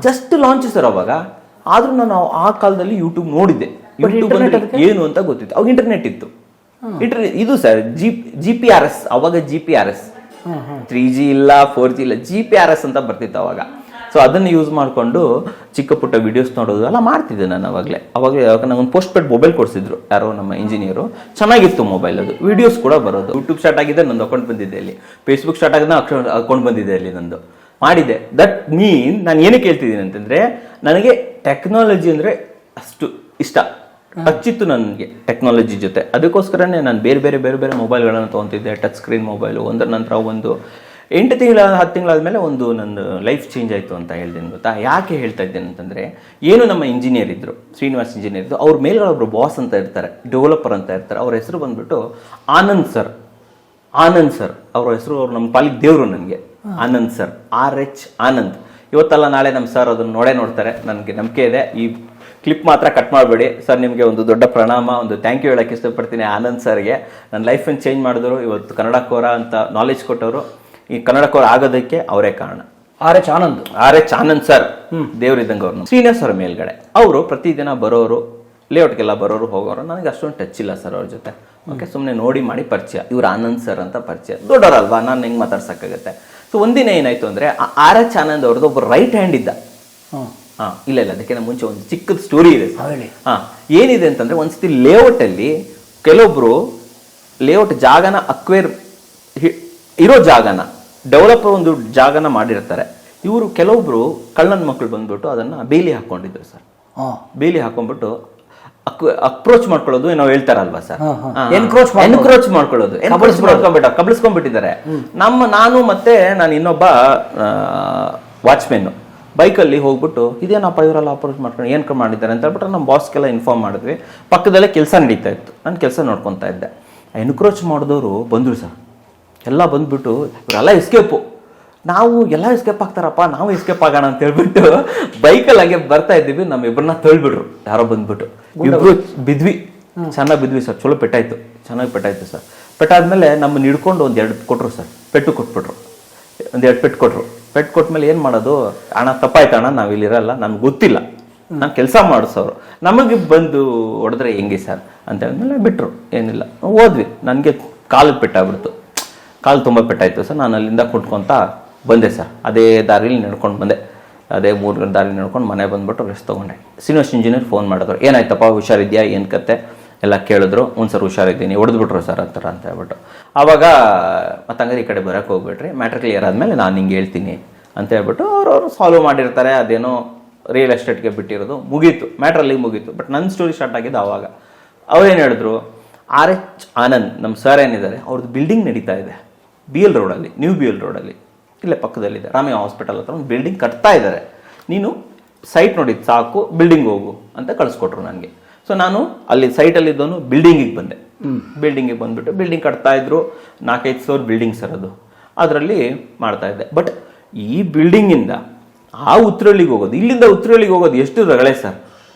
ಜಸ್ಟ್ ಲಾಂಚ್ ಸರ್ ಅವಾಗ. ಆದರೂ ನಾನು ಆ ಕಾಲದಲ್ಲಿ ಯೂಟ್ಯೂಬ್ ನೋಡಿದ್ದೆ. ಯೂಟ್ಯೂಬ್ ಅಂದರೆ ಏನು ಅಂತ ಗೊತ್ತಿತ್ತು. ಅವಾಗ ಇಂಟರ್ನೆಟ್ ಇತ್ತು. ಇದು ಸರ್ GPS, ಅವಾಗ GPS 3G ಇಲ್ಲ, 4G ಇಲ್ಲ, GPS ಅಂತ ಬರ್ತಿತ್ತು ಅವಾಗ. ಸೊ ಅದನ್ನು ಯೂಸ್ ಮಾಡಿಕೊಂಡು ಚಿಕ್ಕ ಪುಟ್ಟ ವಿಡಿಯೋಸ್ ನೋಡೋದು ಎಲ್ಲ ಮಾಡ್ತಿದ್ದೆ ನಾನು ಅವಾಗಲೇ. ಅವಾಗ ನಂಗೊಂದು ಪೋಸ್ಟ್ ಪೇಡ್ ಮೊಬೈಲ್ ಕೊಡಿಸಿದ್ರು ಯಾರೋ ನಮ್ಮ ಇಂಜಿನಿಯರು. ಚೆನ್ನಾಗಿತ್ತು ಮೊಬೈಲ್, ಅದು ವಿಡಿಯೋಸ್ ಕೂಡ ಬರೋದು. ಯೂಟ್ಯೂಬ್ ಸ್ಟಾರ್ಟ್ ಆಗಿದೆ, ನಂದು ಅಕೌಂಟ್ ಬಂದಿದೆ ಅಲ್ಲಿ. ಫೇಸ್ಬುಕ್ ಸ್ಟಾರ್ಟ್ ಆಗಿದೆ, ಅಕೌಂಟ್ ಬಂದಿದೆ ಅಲ್ಲಿ ನಂದು. ಮಾಡಿದ್ದೆ. ದಟ್ ಮೀನ್ ನಾನು ಏನಕ್ಕೆ ಹೇಳ್ತಿದ್ದೀನಿ ಅಂತಂದರೆ, ನನಗೆ ಟೆಕ್ನಾಲಜಿ ಅಂದರೆ ಅಷ್ಟು ಇಷ್ಟ, ಟಚ್ಚಿತ್ತು ನನಗೆ ಟೆಕ್ನಾಲಜಿ ಜೊತೆ. ಅದಕ್ಕೋಸ್ಕರನೇ ನಾನು ಬೇರೆ ಬೇರೆ ಮೊಬೈಲ್ಗಳನ್ನು ತೊಗೊತಿದ್ದೆ. ಟಚ್ ಸ್ಕ್ರೀನ್ ಮೊಬೈಲು ಒಂದರ ನಂತರ ಒಂದು. 8 ತಿಂಗಳ 10 ತಿಂಗಳಾದ್ಮೇಲೆ ಒಂದು ನನ್ನ ಲೈಫ್ ಚೇಂಜ್ ಆಯಿತು ಅಂತ ಹೇಳ್ತೀನಿ ಗೊತ್ತಾ. ಯಾಕೆ ಹೇಳ್ತಾ ಇದ್ದೇನೆ ಅಂತಂದರೆ, ಏನು ನಮ್ಮ ಇಂಜಿನಿಯರ್ ಇದ್ದರು, ಶ್ರೀನಿವಾಸ್ ಇಂಜಿನಿಯರ್ ಇದ್ದು, ಅವ್ರ ಮೇಲ್ಗಡೆ ಒಬ್ಬರು ಬಾಸ್ ಅಂತ ಇರ್ತಾರೆ, ಡೆವಲಪರ್ ಅಂತ ಇರ್ತಾರೆ. ಅವ್ರ ಹೆಸರು ಬಂದ್ಬಿಟ್ಟು ಆನಂದ್ ಸರ್ ಅವ್ರ ಹೆಸರು. ಅವ್ರು ನಮ್ಮ ಪಾಲಿಗೆ ದೇವರು ನನಗೆ. Anand sir, RH Anand. ಇವತ್ತಲ್ಲ ನಾಳೆ ನಮ್ಮ ಸರ್ ಅದನ್ನು ನೋಡ್ತಾರೆ, ನನಗೆ ನಂಬಿಕೆ ಇದೆ. ಈ ಕ್ಲಿಪ್ ಮಾತ್ರ ಕಟ್ ಮಾಡಬೇಡಿ ಸರ್. ನಿಮಗೆ ಒಂದು ದೊಡ್ಡ ಪ್ರಣಾಮ, ಒಂದು ಥ್ಯಾಂಕ್ ಯು ಹೇಳಕ್ಕೆ ಇಷ್ಟಪಡ್ತೀನಿ ಆನಂದ್ ಸರ್ಗೆ. ನನ್ನ ಲೈಫನ್ನು ಚೇಂಜ್ ಮಾಡಿದ್ರು, ಇವತ್ತು ಕನ್ನಡಕೋರ ಅಂತ ನಾಲೆಜ್ ಕೊಟ್ಟವರು. ಈ ಕನ್ನಡಕೋರ ಆಗೋದಕ್ಕೆ ಅವರೇ ಕಾರಣ. RH ಆನಂದ್ ಸರ್ ದೇವರಿದ್ದಂಗೆ ಅವ್ರನ್ನ. ಶ್ರೀನಿವಾಸ್ ಅವರ ಮೇಲ್ಗಡೆ ಅವರು ಪ್ರತಿದಿನ ಬರೋರು, ಲೇಔಟ್ಗೆಲ್ಲ ಬರೋರು ಹೋಗೋರು. ನನಗೆ ಅಷ್ಟೊಂದು ಟಚ್ ಇಲ್ಲ ಸರ್ ಅವ್ರ ಜೊತೆ. ಓಕೆ, ಸುಮ್ಮನೆ ನೋಡಿ ಮಾಡಿ ಪರಿಚಯ. ಇವ್ರು ಆನಂದ್ ಸರ್ ಅಂತ ಪರಿಚಯ. ದೊಡ್ಡವರಲ್ವಾ, ನಾನು ಹೆಂಗೆ ಮಾತಾಡ್ಸಕ್ಕಾಗತ್ತೆ. ಸೊ ಒಂದಿನ ಏನಾಯ್ತು ಅಂದರೆ, RH ಆನಂದ್ ಅವ್ರದ್ದು ಒಬ್ಬ ರೈಟ್ ಹ್ಯಾಂಡ್ ಇದ್ದ. ಇಲ್ಲ ಅದಕ್ಕಿಂತ ಮುಂಚೆ ಒಂದು ಚಿಕ್ಕದ ಸ್ಟೋರಿ ಇದೆ. ಏನಿದೆ ಅಂತಂದ್ರೆ, ಒಂದ್ಸತಿ ಲೇಔಟ್ ಅಲ್ಲಿ ಕೆಲವೊಬ್ರು ಲೇಔಟ್ ಜಾಗನ ಅಕ್ವೇರ್ ಇರೋ ಜಾಗನ ಡೆವಲಪರ್ ಒಂದು ಜಾಗನ ಮಾಡಿರ್ತಾರೆ. ಇವರು ಕೆಲವೊಬ್ರು ಕಳ್ಳನ ಮಕ್ಕಳು ಬಂದ್ಬಿಟ್ಟು ಅದನ್ನ ಬೇಲಿ ಹಾಕೊಂಡಿದ್ರು ಸರ್. ಬೇಲಿ ಹಾಕೊಂಡ್ಬಿಟ್ಟು ಅಪ್ರೋಚ್ ಮಾಡ್ಕೊಳ್ಳೋದು ಏನೋ ಹೇಳ್ತಾರಲ್ವಾ ಸರ್, ಎನ್ಕ್ರೋಚ್ ಮಾಡ್ಕೊಳ್ಳೋದು, ಕಬಳಿಸ್ಕೊಂಡ್ಬಿಟ್ಟಿದ್ದಾರೆ. ನಾನು ಮತ್ತೆ ನಾನು ಇನ್ನೊಬ್ಬ ವಾಚ್ಮೆನ್ ಬೈಕಲ್ಲಿ ಹೋಗ್ಬಿಟ್ಟು, ಇದೇನಪ್ಪ ಇವರೆಲ್ಲ ಅಪ್ರೋಚ್ ಮಾಡ್ಕೊಂಡು ಏನು ಮಾಡಿದ್ದಾರೆ ಅಂತ ಹೇಳ್ಬಿಟ್ಟು ನಮ್ಮ ಬಾಸ್ಗೆಲ್ಲ ಇನ್ಫಾರ್ಮ್ ಮಾಡಿದ್ವಿ. ಪಕ್ಕದಲ್ಲೇ ಕೆಲಸ ನಡೀತಾ ಇತ್ತು, ನಾನು ಕೆಲಸ ನೋಡ್ಕೊತಾ ಇದ್ದೆ. ಎನ್ಕ್ರೋಚ್ ಮಾಡಿದವರು ಬಂದರು ಸರ್. ಎಲ್ಲ ಬಂದ್ಬಿಟ್ಟು ಇವರೆಲ್ಲ ಎಸ್ಕೇಪು, ನಾವು ಎಲ್ಲ ಎಸ್ಕೇಪ್ ಆಗ್ತಾರಪ್ಪ, ನಾವು ಎಸ್ಕೇಪ್ ಆಗೋಣ ಅಂತ ಹೇಳ್ಬಿಟ್ಟು ಬೈಕಲ್ಲಿ ಹಂಗೆ ಬರ್ತಾ ಇದ್ದೀವಿ. ನಮ್ಮಿಬ್ಬರನ್ನ ತಳ್ಬಿಟ್ರು ಯಾರೋ ಬಂದ್ಬಿಟ್ಟು. ಇಬ್ರು ಬಿದ್ವಿ, ಚೆನ್ನಾಗಿ ಬಿದ್ವಿ ಸರ್. ಚಲೋ ಪೆಟ್ಟಾಯ್ತು, ಚೆನ್ನಾಗಿ ಪೆಟ್ಟಾಯ್ತು ಸರ್. ಪೆಟ್ಟಾದ್ಮೇಲೆ ನಮ್ಮನ್ನ ಹಿಡ್ಕೊಂಡು 1-2 ಕೊಟ್ಟರು ಸರ್. ಪೆಟ್ಟು ಕೊಟ್ಬಿಟ್ರು, 1-2 ಪೆಟ್ಟು ಕೊಟ್ಟರು. ಪೆಟ್ಟು ಕೊಟ್ಮೇಲೆ ಏನು ಮಾಡೋದು, ಅಣ್ಣ ತಪ್ಪಾಯ್ತು ಅಣ್ಣ, ನಾವು ಇಲ್ಲಿರಲ್ಲ, ನಮ್ಗೆ ಗೊತ್ತಿಲ್ಲ, ನಾನು ಕೆಲಸ ಮಾಡಿಸೋರು, ನಮಗೆ ಬಂದು ಹೊಡೆದ್ರೆ ಹೆಂಗೆ ಸರ್ ಅಂತ ಹೇಳಿದ್ಮೇಲೆ ಬಿಟ್ಟರು. ಏನಿಲ್ಲ, ಹೋದ್ವಿ. ನನಗೆ ಕಾಲು ಪೆಟ್ಟಾಗ್ಬಿಡ್ತು, ಕಾಲು ತುಂಬ ಪೆಟ್ಟಾಯ್ತು ಸರ್. ನಾನು ಅಲ್ಲಿಂದ ಕುಟ್ಕೊತ ಬಂದೆ ಸರ್. ಅದೇ ದಾರಿಲಿ ನಡ್ಕೊಂಡು ಬಂದೆ, ಅದೇ 3 ದಾರಿ ನಡ್ಕೊಂಡು ಮನೆ ಬಂದ್ಬಿಟ್ಟು ರೆಸ್ಟ್ ತೊಗೊಂಡೆ. ಶ್ರೀನಿವಾಸ್ ಇಂಜಿನಿಯರ್ ಫೋನ್ ಮಾಡಿದ್ರು, ಏನಾಯ್ತಪ್ಪ ಹುಷಾರಿದ್ಯಾ, ಏನು ಕತೆ ಎಲ್ಲ ಕೇಳಿದ್ರು. ಒಂದು ಸರ್ ಹುಷಾರಿದ್ದೀನಿ, ಹೊಡೆದ್ಬಿಟ್ರು ಸರ್ ಆ ಥರ ಅಂತ ಹೇಳ್ಬಿಟ್ಟು. ಆವಾಗ ಮತ್ತಂಗಾರೆ ಈ ಕಡೆ ಬರೋಕ್ಕೆ ಹೋಗ್ಬಿಟ್ರಿ, ಮ್ಯಾಟ್ರ್ ಕ್ಲಿಯರ್ ಆದಮೇಲೆ ನಾನು ಹಿಂಗೆ ಹೇಳ್ತೀನಿ ಅಂತ ಹೇಳ್ಬಿಟ್ಟು ಅವ್ರವ್ರು ಸಾಲ್ವ್ ಮಾಡಿರ್ತಾರೆ. ಅದೇನೋ ರಿಯಲ್ ಎಸ್ಟೇಟ್ಗೆ ಬಿಟ್ಟಿರೋದು ಮುಗೀತು, ಮ್ಯಾಟ್ರಲ್ಲಿ ಮುಗೀತು. ಬಟ್ ನನ್ನ ಸ್ಟೋರಿ ಸ್ಟಾರ್ಟ್ ಆಗಿದ್ದು ಆವಾಗ. ಅವ್ರೇನು ಹೇಳಿದ್ರು, RH ಆನಂದ್ ನಮ್ಮ ಸರ್ ಏನಿದ್ದಾರೆ, ಅವ್ರದ್ದು ಬಿಲ್ಡಿಂಗ್ ನಡೀತಾ ಇದೆ BL ರೋಡಲ್ಲಿ, ನ್ಯೂ BL ರೋಡಲ್ಲಿ, ಇಲ್ಲೇ ಪಕ್ಕದಲ್ಲಿದೆ, ರಾಮಯ್ಯ ಹಾಸ್ಪಿಟಲ್ ಹತ್ರ ಒಂದು ಬಿಲ್ಡಿಂಗ್ ಕಟ್ತಾ ಇದ್ದಾರೆ. ನೀನು ಸೈಟ್ ನೋಡಿದ್ದು ಸಾಕು, ಬಿಲ್ಡಿಂಗ್ ಹೋಗು ಅಂತ ಕಳಿಸ್ಕೊಟ್ರು ನನಗೆ. ಸೊ ನಾನು ಅಲ್ಲಿ ಸೈಟಲ್ಲಿದ್ದವನು ಬಿಲ್ಡಿಂಗಿಗೆ ಬಂದೆ. ಬಿಲ್ಡಿಂಗಿಗೆ ಬಂದುಬಿಟ್ಟು ಬಿಲ್ಡಿಂಗ್ ಕಟ್ತಾ ಇದ್ರು. 4-5 ಫ್ಲೋರ್ ಬಿಲ್ಡಿಂಗ್ ಸರ್ ಅದು. ಅದರಲ್ಲಿ ಮಾಡ್ತಾ ಇದ್ದೆ. ಬಟ್ ಈ ಬಿಲ್ಡಿಂಗಿಂದ ಆ ಉತ್ರಳ್ಳಿಗೆ ಹೋಗೋದು, ಇಲ್ಲಿಂದ ಉತ್ರಳ್ಳಿಗೆ ಹೋಗೋದು ಎಷ್ಟು ರಗಳೆ ಸರ್.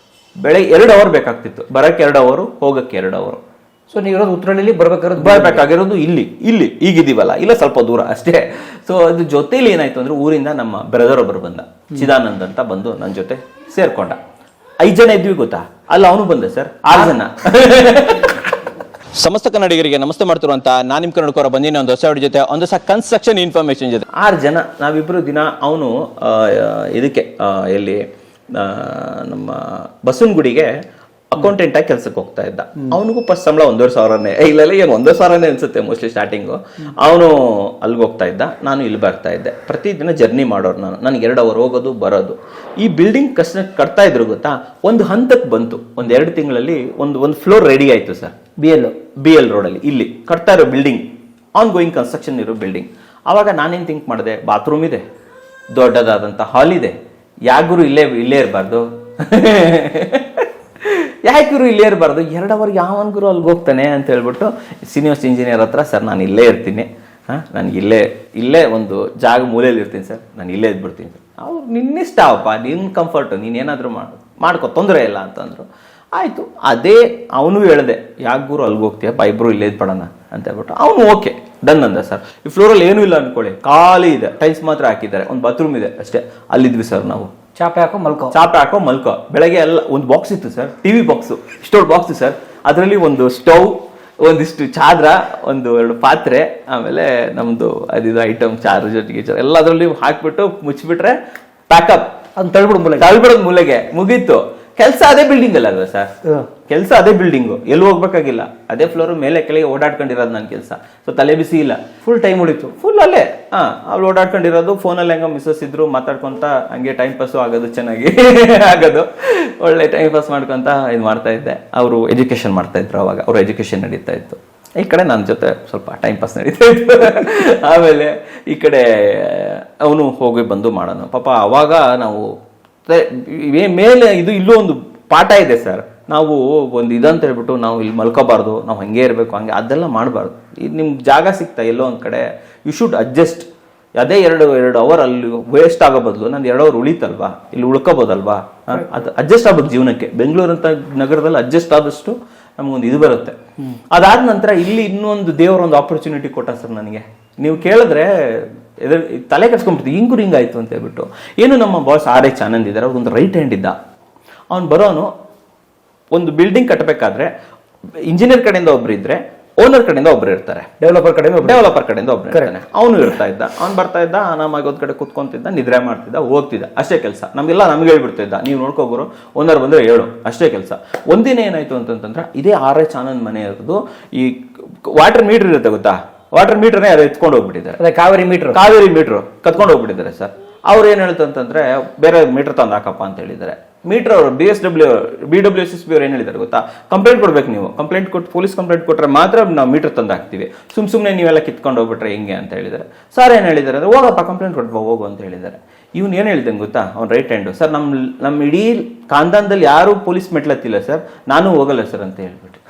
ಬೆಳಗ್ಗೆ 2 ಅವರ್ ಬೇಕಾಗ್ತಿತ್ತು, ಬರೋಕ್ಕೆ 2 ಅವರು, ಹೋಗೋಕ್ಕೆ 2 ಅವರು. ಸೊ ನೀವಿರೋದು ಉತ್ತರಳ್ಳಿ, ಬರ್ಬೇಕಾಗಿರೋದು ಇಲ್ಲಿ ಈಗಿದ್ದೀವಲ್ಲ, ಇಲ್ಲ ಸ್ವಲ್ಪ ದೂರ ಅಷ್ಟೇ. ಸೊ ಅದ್ರ ಜೊತೆಲಿ ಏನಾಯ್ತು ಅಂದ್ರೆ, ಊರಿಂದ ನಮ್ಮ ಬ್ರದರ್ ಒಬ್ಬರು ಬಂದ, ಚಿದಾನಂದ್ ಅಂತ, ಬಂದು ನನ್ನ ಜೊತೆ ಸೇರ್ಕೊಂಡ. 5 ಜನ ಇದ್ವಿ ಗೊತ್ತಾ, ಅಲ್ಲ ಅವನು ಬಂದ ಸರ್, 6 ಜನ. ಸಮಸ್ತ ಕನ್ನಡಿಗರಿಗೆ ನಮಸ್ತೆ ಮಾಡ್ತಿರುವಂತ ನಾನು ನಿಮ್ಮ ಕನ್ನಡಕೋರ ಬಂದಿನ ಒಂದು ಹೊಸ ಜೊತೆ, ಒಂದು ಹೊಸ ಕನ್ಸ್ಟ್ರಕ್ಷನ್ ಇನ್ಫಾರ್ಮೇಶನ್ ಜೊತೆ. 6 ಜನ ನಾವಿಬ್ರು. ದಿನ ಅವನು ಇದಕ್ಕೆ ಎಲ್ಲಿ ನಮ್ಮ ಬಸವನಗುಡಿಗೆ ಅಕೌಂಟೆಂಟ್ ಆಗಿ ಕೆಲ್ಸಕ್ಕೆ ಹೋಗ್ತಾ ಇದ್ದ. ಅವನಿಗೂ ಫಸ್ಟ್ ಸಂಬಳ 1,500ನೇ, ಇಲ್ಲ ಏನು 1,500ನೇ ಅನ್ಸುತ್ತೆ ಮೋಸ್ಟ್ಲಿ ಸ್ಟಾರ್ಟಿಂಗು. ಅವನು ಅಲ್ಲಿಗೆ ಹೋಗ್ತಾ ಇದ್ದ, ನಾನು ಇಲ್ಲಿ ಬರ್ತಾ ಇದ್ದೆ. ಪ್ರತಿದಿನ ಜರ್ನಿ ಮಾಡೋರು ನಾನು. ನನಗೆ 2 ಅವರ್ ಹೋಗೋದು ಬರೋದು. ಈ ಬಿಲ್ಡಿಂಗ್ ಕಟ್ತಾ ಇದ್ರು ಗೊತ್ತಾ, ಒಂದು ಹಂತಕ್ಕೆ ಬಂತು. 1-2 ತಿಂಗಳಲ್ಲಿ ಒಂದು ಫ್ಲೋರ್ ರೆಡಿ ಆಯ್ತು ಸರ್. BL ರೋಡಲ್ಲಿ ಇಲ್ಲಿ ಕಟ್ತಾ ಇರೋ ಬಿಲ್ಡಿಂಗ್, ಆನ್ ಗೋಯಿಂಗ್ ಕನ್ಸ್ಟ್ರಕ್ಷನ್ ಇರೋ ಬಿಲ್ಡಿಂಗ್. ಆವಾಗ ನಾನೇನು ಥಿಂಕ್ ಮಾಡಿದೆ, ಬಾತ್ರೂಮ್ ಇದೆ, ದೊಡ್ಡದಾದಂಥ ಹಾಲ್ ಇದೆ, ಯಾಗುರು ಇಲ್ಲೇ ಇರಬಾರ್ದು, ಯಾಕಿರು ಇಲ್ಲೇ ಇರಬಾರ್ದು, 2 ಅವರ್ ಯಾವನ್ಗುರು ಅಲ್ಲಿಗೆ ಹೋಗ್ತಾನೆ ಅಂತ ಹೇಳ್ಬಿಟ್ಟು ಶ್ರೀನಿವಾಸ್ ಇಂಜಿನಿಯರ್ ಹತ್ರ, ಸರ್ ನಾನು ಇಲ್ಲೇ ಇರ್ತೀನಿ, ನನಗೆ ಇಲ್ಲೇ ಒಂದು ಜಾಗ ಮೂಲೆಯಲ್ಲಿ ಇರ್ತೀನಿ ಸರ್, ನಾನು ಇಲ್ಲೇ ಇದ್ಬಿಡ್ತೀನಿ ಸರ್. ಅವ್ರು ನಿನ್ನಿಷ್ಟ ಅಪ್ಪ, ನಿನ್ನ ಕಂಫರ್ಟು, ನೀನೇನಾದರೂ ಮಾಡ್ಕೊ, ತೊಂದರೆ ಇಲ್ಲ ಅಂತಂದರು. ಆಯಿತು, ಅದೇ ಅವನು ಹೇಳಿದೆ, ಯಾಕೆ ಗುರು ಅಲ್ಲಿಗೆ ಹೋಗ್ತೀಯ, ಇಬ್ಬರು ಇಲ್ಲೇ ಇದ್ಬಿಡೋಣ ಅಂತ ಹೇಳ್ಬಿಟ್ಟು ಅವನು ಓಕೆ ಡನ್ ಅಂದ ಸರ್. ಈ ಫ್ಲೋರಲ್ಲಿ ಏನೂ ಇಲ್ಲ ಅನ್ಕೊಳ್ಳಿ, ಖಾಲಿ ಇದೆ, ಟೈಲ್ಸ್ ಮಾತ್ರ ಹಾಕಿದ್ದಾರೆ, ಒಂದು ಬಾತ್ರೂಮ್ ಇದೆ ಅಷ್ಟೇ. ಅಲ್ಲಿದ್ವಿ ಸರ್ ನಾವು. ಚಾಪೆ ಹಾಕೋ ಮಲ್ಕೋ. ಬೆಳಗ್ಗೆ ಎಲ್ಲ ಒಂದು ಬಾಕ್ಸ್ ಇತ್ತು ಸರ್, TV ಬಾಕ್ಸು, ಇಷ್ಟೊಂದು ಬಾಕ್ಸ್ ಸರ್. ಅದರಲ್ಲಿ ಒಂದು ಸ್ಟವ್, ಒಂದಿಷ್ಟು ಚಾದ್ರ, 1-2 ಪಾತ್ರೆ, ಆಮೇಲೆ ನಮ್ದು ಅದಿದು ಐಟಮ್ ಚಾರ್ಜರ್ ಗೀಜರ್ ಎಲ್ಲ ಅದರಲ್ಲಿ ಹಾಕ್ಬಿಟ್ಟು ಮುಚ್ಚಿಬಿಟ್ರೆ ಪ್ಯಾಕಪ್. ಅದನ್ನ ತಳ್ಬಿಡೋದು ಮೂಲೆಗೆ, ಮುಗೀತು ಕೆಲಸ. ಅದೇ ಬಿಲ್ಡಿಂಗ್ ಅಲ್ಲ ಅಲ್ವಾ ಸರ್, ಕೆಲಸ ಅದೇ ಬಿಲ್ಡಿಂಗು, ಎಲ್ಲೂ ಹೋಗ್ಬೇಕಾಗಿಲ್ಲ, ಅದೇ ಫ್ಲೋರ್ ಮೇಲೆ ಕೆಳಗೆ ಓಡಾಡ್ಕೊಂಡಿರೋದು ನನ್ನ ಕೆಲಸ. ಸೊ ತಲೆ ಬಿಸಿ ಇಲ್ಲ, ಫುಲ್ ಟೈಮ್ ಉಳಿತು, ಫುಲ್ ಅಲ್ಲೇ. ಅವ್ಳು ಓಡಾಡ್ಕೊಂಡಿರೋದು, ಫೋನಲ್ಲಿ ಹೆಂಗ ಮಿಸ್ಸಸ್ ಇದ್ರು ಮಾತಾಡ್ಕೊಂತ ಹಂಗೆ ಟೈಮ್ ಪಾಸು ಆಗೋದು, ಚೆನ್ನಾಗಿ ಆಗೋದು, ಒಳ್ಳೆ ಟೈಮ್ ಪಾಸ್ ಮಾಡ್ಕೊಂತ ಇದು ಮಾಡ್ತಾ ಇದ್ದೆ. ಅವರು ಎಜುಕೇಶನ್ ಮಾಡ್ತಾ ಇದ್ರು, ಅವಾಗ ಅವ್ರ ಎಜುಕೇಶನ್ ನಡೀತಾ ಇತ್ತು. ಈ ಕಡೆ ನನ್ನ ಜೊತೆ ಸ್ವಲ್ಪ ಟೈಮ್ ಪಾಸ್ ನಡೀತಾ ಇತ್ತು. ಆಮೇಲೆ ಈ ಕಡೆ ಅವನು ಹೋಗಿ ಬಂದು ಮಾಡೋಣ ಪಾಪ. ಅವಾಗ ನಾವು ಮೇಲೆ ಇಲ್ಲೂ ಒಂದು ಪಾಠ ಇದೆ ಸರ್. ನಾವು ಒಂದು ಇದಂತ ಹೇಳ್ಬಿಟ್ಟು ನಾವು ಇಲ್ಲಿ ಮಲ್ಕೋಬಾರ್ದು, ನಾವು ಹಂಗೆ ಇರಬೇಕು, ಹಂಗೆ ಅದೆಲ್ಲ ಮಾಡಬಾರ್ದು. ಇದು ನಿಮ್ಗೆ ಜಾಗ ಸಿಗ್ತಾ ಎಲ್ಲೋ ಒಂದು ಕಡೆ ಯು ಶುಡ್ ಅಡ್ಜಸ್ಟ್. ಅದೇ ಎರಡು ಅವರ್ ಅಲ್ಲಿ ವೇಸ್ಟ್ ಆಗೋ ಬದಲು ನಂದು 2 ಅವರ್ ಉಳಿತಲ್ವಾ, ಇಲ್ಲಿ ಉಳ್ಕೋಬೋದಲ್ವಾ, ಅದು ಅಡ್ಜಸ್ಟ್ ಆಗ್ಬೇಕು ಜೀವನಕ್ಕೆ. ಬೆಂಗಳೂರಂತ ನಗರದಲ್ಲಿ ಅಡ್ಜಸ್ಟ್ ಆದಷ್ಟು ನಮಗೊಂದು ಇದು ಬರುತ್ತೆ. ಅದಾದ ನಂತರ ಇಲ್ಲಿ ಇನ್ನೊಂದು ದೇವರೊಂದು ಆಪರ್ಚುನಿಟಿ ಕೊಟ್ಟ ಸರ್ ನನಗೆ. ನೀವು ಕೇಳಿದ್ರೆ ತಲೆ ಕೆಡ್ಸ್ಕೊಂಡ್ಬಿಡ್ತೀವಿ, ಹಿಂಗಾಯ್ತು ಅಂತ ಹೇಳ್ಬಿಟ್ಟು. ಏನು ನಮ್ಮ ಬಾಸ್ RH ಆನಂದ್ ಇದ್ದಾರೆ, ಅವ್ರೊಂದು ರೈಟ್ ಹ್ಯಾಂಡ್ ಇದ್ದ. ಅವ್ನು ಬರೋನು ಒಂದು ಬಿಲ್ಡಿಂಗ್ ಕಟ್ಟಬೇಕಾದ್ರೆ ಇಂಜಿನಿಯರ್ ಕಡೆಯಿಂದ ಒಬ್ರು ಇದ್ರೆ ಓನರ್ ಕಡೆಯಿಂದ ಒಬ್ರು ಇರ್ತಾರೆ, ಡೆವಲಪರ್ ಕಡೆಯಿಂದ ಒಬ್ರು ಇರ್ತಾನೆ. ಅವನು ಇರ್ತಾ ಇದ್ದ, ಅವ್ನು ಬರ್ತಾ ಇದ್ದ, ಆರಾಮಾಗಿ ಒಂದ್ ಕಡೆ ಕುತ್ಕೊಂತಿದ್ದ, ನಿದ್ರೆ ಮಾಡ್ತಿದ್ದ, ಓದ್ತಿದ್ದ, ಅಷ್ಟೇ ಕೆಲಸ. ನಮ್ಗೆ ಹೇಳ್ಬಿಡ್ತಿದ್ದ, ನೀವು ನೋಡ್ಕೋಬೋರು, ಓನರ್ ಬಂದ್ರೆ ಹೇಳು, ಅಷ್ಟೇ ಕೆಲಸ. ಒಂದಿನ ಏನಾಯ್ತು ಅಂತಂದ್ರೆ ಇದೇ RH ಆನಂದ್ ಮನೆ ಇರೋದು, ಈ ವಾಟರ್ ಮೀಟರ್ ಇರುತ್ತೆ ಗೊತ್ತಾ, ವಾಟರ್ ಮೀಟರ್ನೇ ಅದು ಎತ್ಕೊಂಡು ಹೋಗ್ಬಿಟ್ಟಿದ್ದಾರೆ, ಕಾವೇರಿ ಮೀಟರ್ ಕತ್ಕೊಂಡು ಹೋಗ್ಬಿಟ್ಟಿದ್ದಾರೆ ಸರ್. ಅವ್ರು ಏನ್ ಹೇಳ್ತಂತಂದ್ರೆ ಬೇರೆ ಮೀಟರ್ ತಂದು ಹಾಕಪ್ಪ ಅಂತ ಹೇಳಿದ್ದಾರೆ. ಮೀಟರ್ ಅವರು BWSSB ಅವ್ರು ಏನ್ ಹೇಳಿದ್ದಾರೆ ಗೊತ್ತಾ, ಕಂಪ್ಲೇಂಟ್ ಕೊಡ್ಬೇಕು ನೀವು, ಕಂಪ್ಲೇಂಟ್ ಕೊಟ್ಟು ಪೊಲೀಸ್ ಕಂಪ್ಲೇಂಟ್ ಕೊಟ್ರೆ ಮಾತ್ರ ನಾವು ಮೀಟರ್ ತಂದು ಹಾಕ್ತಿವಿ, ಸುಮ್ನೆ ನೀವೆಲ್ಲ ಕಿತ್ಕೊಂಡು ಹೋಗ್ಬಿಟ್ರೆ ಹೆಂಗೆ ಅಂತ ಹೇಳಿದ್ದಾರೆ. ಸರ್ ಏನ್ ಹೇಳಿದ್ದಾರೆ ಅಂದ್ರೆ ಹೋಗಪ್ಪ ಕಂಪ್ಲೇಂಟ್ ಕೊಟ್ಬೋ ಹೋಗು ಅಂತ ಹೇಳಿದ್ದಾರೆ. ಇವ್ನು ಏನ್ ಹೇಳಿದಂಗೆ ಗೊತ್ತಾ, ಅವ್ನು ರೈಟ್ ಹ್ಯಾಂಡು ಸರ್, ನಮ್ಮ ಇಡೀ ಖಾನ್ದಾನದಲ್ಲಿ ಯಾರು ಪೊಲೀಸ್ ಮೆಟ್ಲತ್ತಿಲ್ಲ ಸರ್, ನಾನು ಹೋಗಲ್ಲ ಸರ್ ಅಂತ ಹೇಳ್ಬಿಟ್ಟು.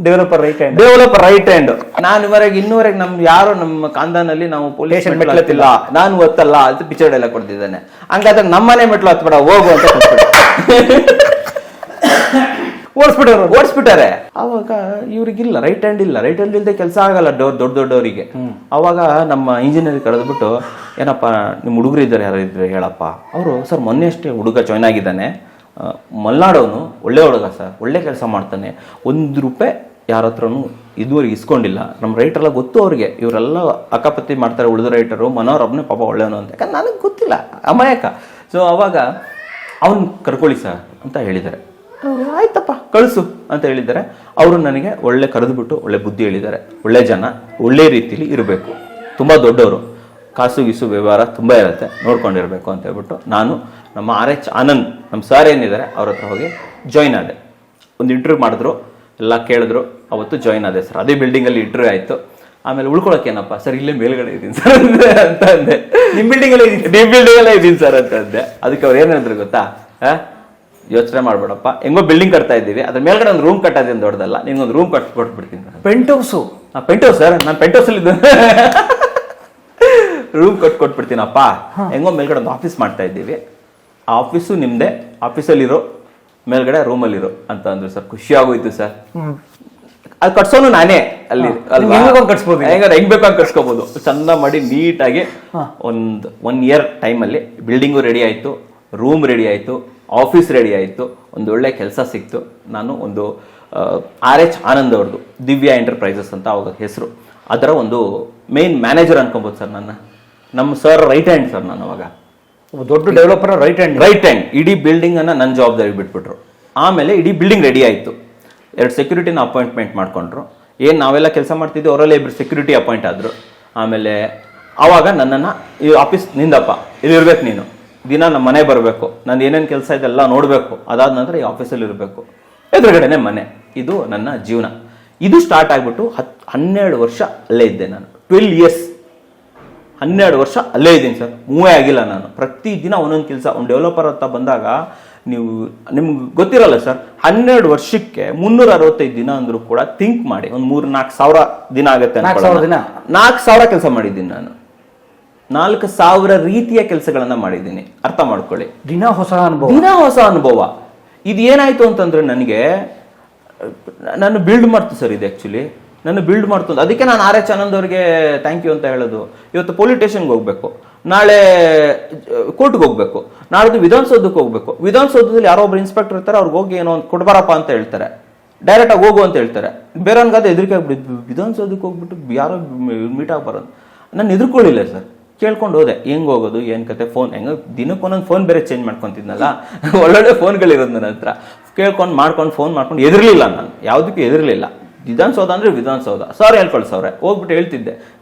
Developer right hand. ನಾನು ಇನ್ನೂವರೆಗೆ ಯಾರು ನಮ್ಮ ಖಾನ್ದಾನಲ್ಲಿ ನಾವು ಪೊಲೀಸ್ ಮೆಟ್ಲತ್ತಿಲ್ಲ, ನಾನು ಒತ್ತಲ್ಲ ಅಂತ ಪಿಕ್ಚರ್ ಎಲ್ಲ ಕೊಡ್ತಿದ್ದಾನೆ. ಹಂಗಾದ್ರೆ ನಮ್ಮನೆ ಮೆಟ್ಲು ಹತ್ಬೇಡ ಹೋಗು ಅಂತ ಓಡಿಸ್ಬಿಟ್ಟಾರೆ. ಅವಾಗ ಇವ್ರಿಗಿಲ್ಲ ರೈಟ್ ಹ್ಯಾಂಡ್ ಇಲ್ಲದೆ ಕೆಲಸ ಆಗಲ್ಲ ದೊಡ್ಡವರಿಗೆ. ಅವಾಗ ನಮ್ಮ ಇಂಜಿನಿಯರ್ ಕರೆದ್ಬಿಟ್ಟು, ಏನಪ್ಪ ನಿಮ್ಮ ಹುಡುಗರು ಇದ್ದಾರೆ, ಯಾರು ಇದ್ರೆ ಹೇಳಪ್ಪ. ಅವರು ಸರ್ ಮೊನ್ನೆ ಅಷ್ಟೇ ಹುಡುಗ ಜಾಯ್ನ್ ಆಗಿದ್ದಾನೆ, ಮಲ್ನಾಡವನು, ಒಳ್ಳೆ ಹುಡುಗ ಸರ್, ಒಳ್ಳೆ ಕೆಲಸ ಮಾಡ್ತಾನೆ, ₹1 ಯಾರ ಹತ್ರನು ಇದುವರೆಗೆ ಇಸ್ಕೊಂಡಿಲ್ಲ. ನಮ್ಮ ರೈಟರ್ಲ್ಲ ಗೊತ್ತು ಅವ್ರಿಗೆ, ಇವರೆಲ್ಲ ಅಕ್ಕಪತ್ತಿ ಮಾಡ್ತಾರೆ ಉಳಿದ ರೈಟರು, ಮನೋರಬ್ನೇ ಪಾಪ ಒಳ್ಳೆಯವನು ಅಂತ. ಯಾಕಂದ್ರೆ ನನಗೆ ಗೊತ್ತಿಲ್ಲ, ಅಮಾಯಕ. ಸೊ ಅವಾಗ ಅವನು ಕರ್ಕೊಳ್ಳಿ ಸರ್ ಅಂತ ಹೇಳಿದ್ದಾರೆ. ಆಯ್ತಪ್ಪ ಕಳಿಸು ಅಂತ ಹೇಳಿದ್ದಾರೆ. ಅವರು ನನಗೆ ಒಳ್ಳೆ ಕರೆದುಬಿಟ್ಟು ಒಳ್ಳೆ ಬುದ್ಧಿ ಹೇಳಿದ್ದಾರೆ. ಒಳ್ಳೆ ಜನ, ಒಳ್ಳೆ ರೀತಿಲಿ ಇರಬೇಕು, ತುಂಬ ದೊಡ್ಡವರು, ಕಾಸು ಗೀಸು ವ್ಯವಹಾರ ತುಂಬ ಇರುತ್ತೆ, ನೋಡ್ಕೊಂಡಿರ್ಬೇಕು ಅಂತ ಹೇಳ್ಬಿಟ್ಟು ನಾನು ನಮ್ಮ RH ಆನಂದ್ ನಮ್ಮ ಸರ್ ಏನಿದ್ದಾರೆ ಅವ್ರ ಹತ್ರ ಹೋಗಿ ಜಾಯ್ನ್ ಆದೆ. ಒಂದು ಇಂಟರ್ವ್ಯೂ ಮಾಡಿದ್ರು, ಎಲ್ಲ ಕೇಳಿದ್ರು, ಅವತ್ತು ಜಾಯ್ನ್ ಆದೆ ಸರ್. ಅದೇ ಬಿಲ್ಡಿಂಗಲ್ಲಿ ಇಂಟರ್ವ್ಯೂ ಆಯಿತು. ಆಮೇಲೆ ಉಳ್ಕೊಳಕ್ಕೇನಪ್ಪ ಸರ್, ಇಲ್ಲೇ ಮೇಲ್ಗಡೆ ಇದ್ದೀನಿ ಸರ್ ಅಂತ ಅಂದೆ. ನಿಮ್ಮ ಬಿಲ್ಡಿಂಗಲ್ಲೇ ಇದ್ದೀನಿ ಸರ್ ಅಂತ ಅಂದೆ. ಅದಕ್ಕೆ ಅವ್ರು ಏನಂದ್ರು ಗೊತ್ತಾ, ಯೋಚನೆ ಮಾಡ್ಬೇಡಪ್ಪ, ಹೆಂಗೋ ಬಿಲ್ಡಿಂಗ್ ಕಟ್ತಾ ಇದ್ದೀವಿ, ಅದ್ರ ಮೇಲ್ಗಡೆ ಒಂದು ರೂಮ್ ಕಟ್ಟೋದೇನು ದೊಡ್ಡದಲ್ಲ, ನಿಮ್ಗೊಂದು ರೂಮ್ ಕೊಟ್ಬಿಡ್ತೀನಿ. ಪೆಂಟ್ ಹೌಸ್ ಸರ್, ನಾನು ಪೆಂಟ್ ಹೌಸಲ್ಲಿ ಇದ್ದೆ, ರೂಮ್ ಕೊಟ್ಬಿಡ್ತೀನಪ್ಪ, ಹೆಂಗೋ ಮೇಲ್ಗಡೆ ಒಂದು ಆಫೀಸ್ ಮಾಡ್ತಾ ಇದ್ದೀವಿ, ಆ ಆಫೀಸು ನಿಮ್ದೆ, ಆಫೀಸಲ್ಲಿರೋ ಮೇಲ್ಗಡೆ ರೂಮಲ್ಲಿರೋ ಅಂತ ಅಂದ್ರು ಸರ್. ಖುಷಿ ಆಗೋಯ್ತು ಸರ್. ಅದು ಕಟ್ಸೋನು ನಾನೇ ಅಲ್ಲಿ ಕಟ್ಸ್ಬೋದು, ಹೆಂಗ್ ಬೇಕು ಹಂಗೆ ಕಟ್ಸ್ಕೋಬಹುದು. ಚಂದ ಮಾಡಿ ನೀಟಾಗಿ ಒಂದು 1 ಇಯರ್ ಟೈಮಲ್ಲಿ ಬಿಲ್ಡಿಂಗು ರೆಡಿ ಆಯ್ತು, ರೂಮ್ ರೆಡಿ ಆಯ್ತು, ಆಫೀಸ್ ರೆಡಿ ಆಯ್ತು, ಒಂದು ಒಳ್ಳೆ ಕೆಲಸ ಸಿಕ್ತು. ನಾನು ಒಂದು RH ಆನಂದ್ ಅವ್ರದ್ದು ದಿವ್ಯಾ ಎಂಟರ್ಪ್ರೈಸಸ್ ಅಂತ ಅವಾಗ ಹೆಸರು, ಅದರ ಒಂದು ಮೇನ್ ಮ್ಯಾನೇಜರ್ ಅನ್ಕೊಬೋದು ಸರ್. ನಮ್ಮ ಸರ್ ರೈಟ್ ಹ್ಯಾಂಡ್ ಸರ್. ನಾನು ಅವಾಗ ದೊಡ್ಡ ಡೆವಲಪರ್ ರೈಟ್ ಹ್ಯಾಂಡ್. ಇಡೀ ಬಿಲ್ಡಿಂಗ್ ಅನ್ನ ನನ್ನ ಜವಾಬ್ದಾರಿ ಬಿಟ್ಬಿಟ್ರು. ಆಮೇಲೆ ಇಡೀ ಬಿಲ್ಡಿಂಗ್ ರೆಡಿ ಆಯ್ತು. 2 ಸೆಕ್ಯೂರಿಟಿನ ಅಪಾಯಿಂಟ್ಮೆಂಟ್ ಮಾಡ್ಕೊಂಡ್ರು. ಏನು ನಾವೆಲ್ಲ ಕೆಲಸ ಮಾಡ್ತಿದ್ವಿ, ಅವರಲ್ಲೇ 2 ಸೆಕ್ಯೂರಿಟಿ ಅಪಾಯಿಂಟ್ ಆದ್ರು. ಆಮೇಲೆ ಅವಾಗ ನನ್ನನ್ನು ಈ ಆಫೀಸ್ ನಿಂದಪ್ಪ, ಇಲ್ಲಿ ಇರ್ಬೇಕು ನೀನು, ದಿನ ನಮ್ಮ ಮನೆ ಬರಬೇಕು, ನಂದು ಏನೇನು ಕೆಲಸ ಇದೆಲ್ಲ ನೋಡಬೇಕು, ಅದಾದ ನಂತರ ಈ ಆಫೀಸಲ್ಲಿ ಇರಬೇಕು, ಎದುರುಗಡೆನೆ ಮನೆ. ಇದು ನನ್ನ ಜೀವನ. ಇದು ಸ್ಟಾರ್ಟ್ ಆಗಿಬಿಟ್ಟು 12 ವರ್ಷ ಅಲ್ಲೇ ಇದ್ದೆ ನಾನು. 12 ಇಯರ್ಸ್, 12 ವರ್ಷ ಅಲ್ಲೇ ಇದ್ದೀನಿ ಸರ್. ಮೂವೇ ಆಗಿಲ್ಲ ನಾನು. ಪ್ರತಿದಿನ ಒಂದೊಂದು ಕೆಲಸ. ಒಂದು ಡೆವಲಪರ್ ಅಂತ ಬಂದಾಗ ನಿಮ್ಗೆ ಗೊತ್ತಿರಲ್ಲ ಸರ್, 12 ವರ್ಷಕ್ಕೆ 365 ದಿನ ಅಂದ್ರೂ ಕೂಡ ಥಿಂಕ್ ಮಾಡಿ, ಒಂದು 3-4 ಸಾವಿರ ದಿನ ಆಗುತ್ತೆ. 4 ಸಾವಿರ ಕೆಲಸ ಮಾಡಿದ್ದೀನಿ ನಾನು. 4,000 ರೀತಿಯ ಕೆಲಸಗಳನ್ನ ಮಾಡಿದ್ದೀನಿ. ಅರ್ಥ ಮಾಡ್ಕೊಳ್ಳಿ. ದಿನ ಹೊಸ ಅನುಭವ. ಇದು ಏನಾಯ್ತು ಅಂತಂದ್ರೆ ನನಗೆ ನಾನು ಬಿಲ್ಡ್ ಮಾಡ್ತು ಸರ್. ಇದು ಆಕ್ಚುಲಿ ನಾನು ಬಿಲ್ಡ್ ಮಾಡ್ತು. ಅದಕ್ಕೆ ನಾನು RH ಆನಂದ್ ಅವ್ರಿಗೆ ಥ್ಯಾಂಕ್ ಯು ಅಂತ ಹೇಳೋದು. ಇವತ್ತು ಪೊಲೀಸ್ ಸ್ಟೇಷನ್ಗೆ ಹೋಗ್ಬೇಕು, ನಾಳೆ ಕೋರ್ಟ್ಗೆ ಹೋಗ್ಬೇಕು, ನಾಡ್ದು ವಿಧಾನಸೌಧಕ್ಕೆ ಹೋಗ್ಬೇಕು. ವಿಧಾನಸೌಧದಲ್ಲಿ ಯಾರೋ ಒಬ್ರು ಇನ್ಸ್ಪೆಕ್ಟರ್ ಇರ್ತಾರೆ, ಅವ್ರಿಗೆ ಹೋಗಿ ಏನೋ ಒಂದು ಕೊಡ್ಬಾರಪ್ಪ ಅಂತ ಹೇಳ್ತಾರೆ, ಡೈರೆಕ್ಟ್ ಆಗಿ ಹೋಗು ಅಂತ ಹೇಳ್ತಾರೆ. ಬೇರೆಯವ್ರಿಗಾದ್ರೆ ಹೆದರಿಕೆ ಆಗ್ಬಿಟ್ಟು ವಿಧಾನಸೌಧಕ್ಕೆ ಹೋಗ್ಬಿಟ್ಟು ಯಾರೋ ಮೀಟ್ ಆಗ್ಬಾರದು. ನಾನು ಎದುರ್ಕೊಳ್ಳಿಲ್ಲ ಸರ್, ಕೇಳ್ಕೊಂಡು ಹೋದೆ. ಹೆಂಗ್ ಹೋಗೋದು, ಏನ್ ಕತೆ, ಫೋನ್ ಹೆಂಗ ದಿನಕ್ಕೊಂದೊಂದು ಫೋನ್ ಬೇರೆ ಚೇಂಜ್ ಮಾಡ್ಕೊಂತಿದ್ನಲ್ಲ, ಒಳ್ಳೊಳ್ಳೆ ಫೋನ್ಗಳಿರೋದು ನನ್ನ ಹತ್ರ. ಕೇಳ್ಕೊಂಡು ಫೋನ್ ಮಾಡ್ಕೊಂಡು ಎದುರ್ಲಿಲ್ಲ, ನಾನು ಯಾವುದಕ್ಕೂ ಎದುರ್ಲಿಲ್ಲ. ವಿಧಾನಸೌಧ ಅಂದ್ರೆ ವಿಧಾನಸೌಧ ಸರ್ ಹೇಳ್ಕೊಳ್ಸವ್ರೆ, ಹೋಗ್ಬಿಟ್ಟು ಹೇಳ್ತಿದ್ದೆ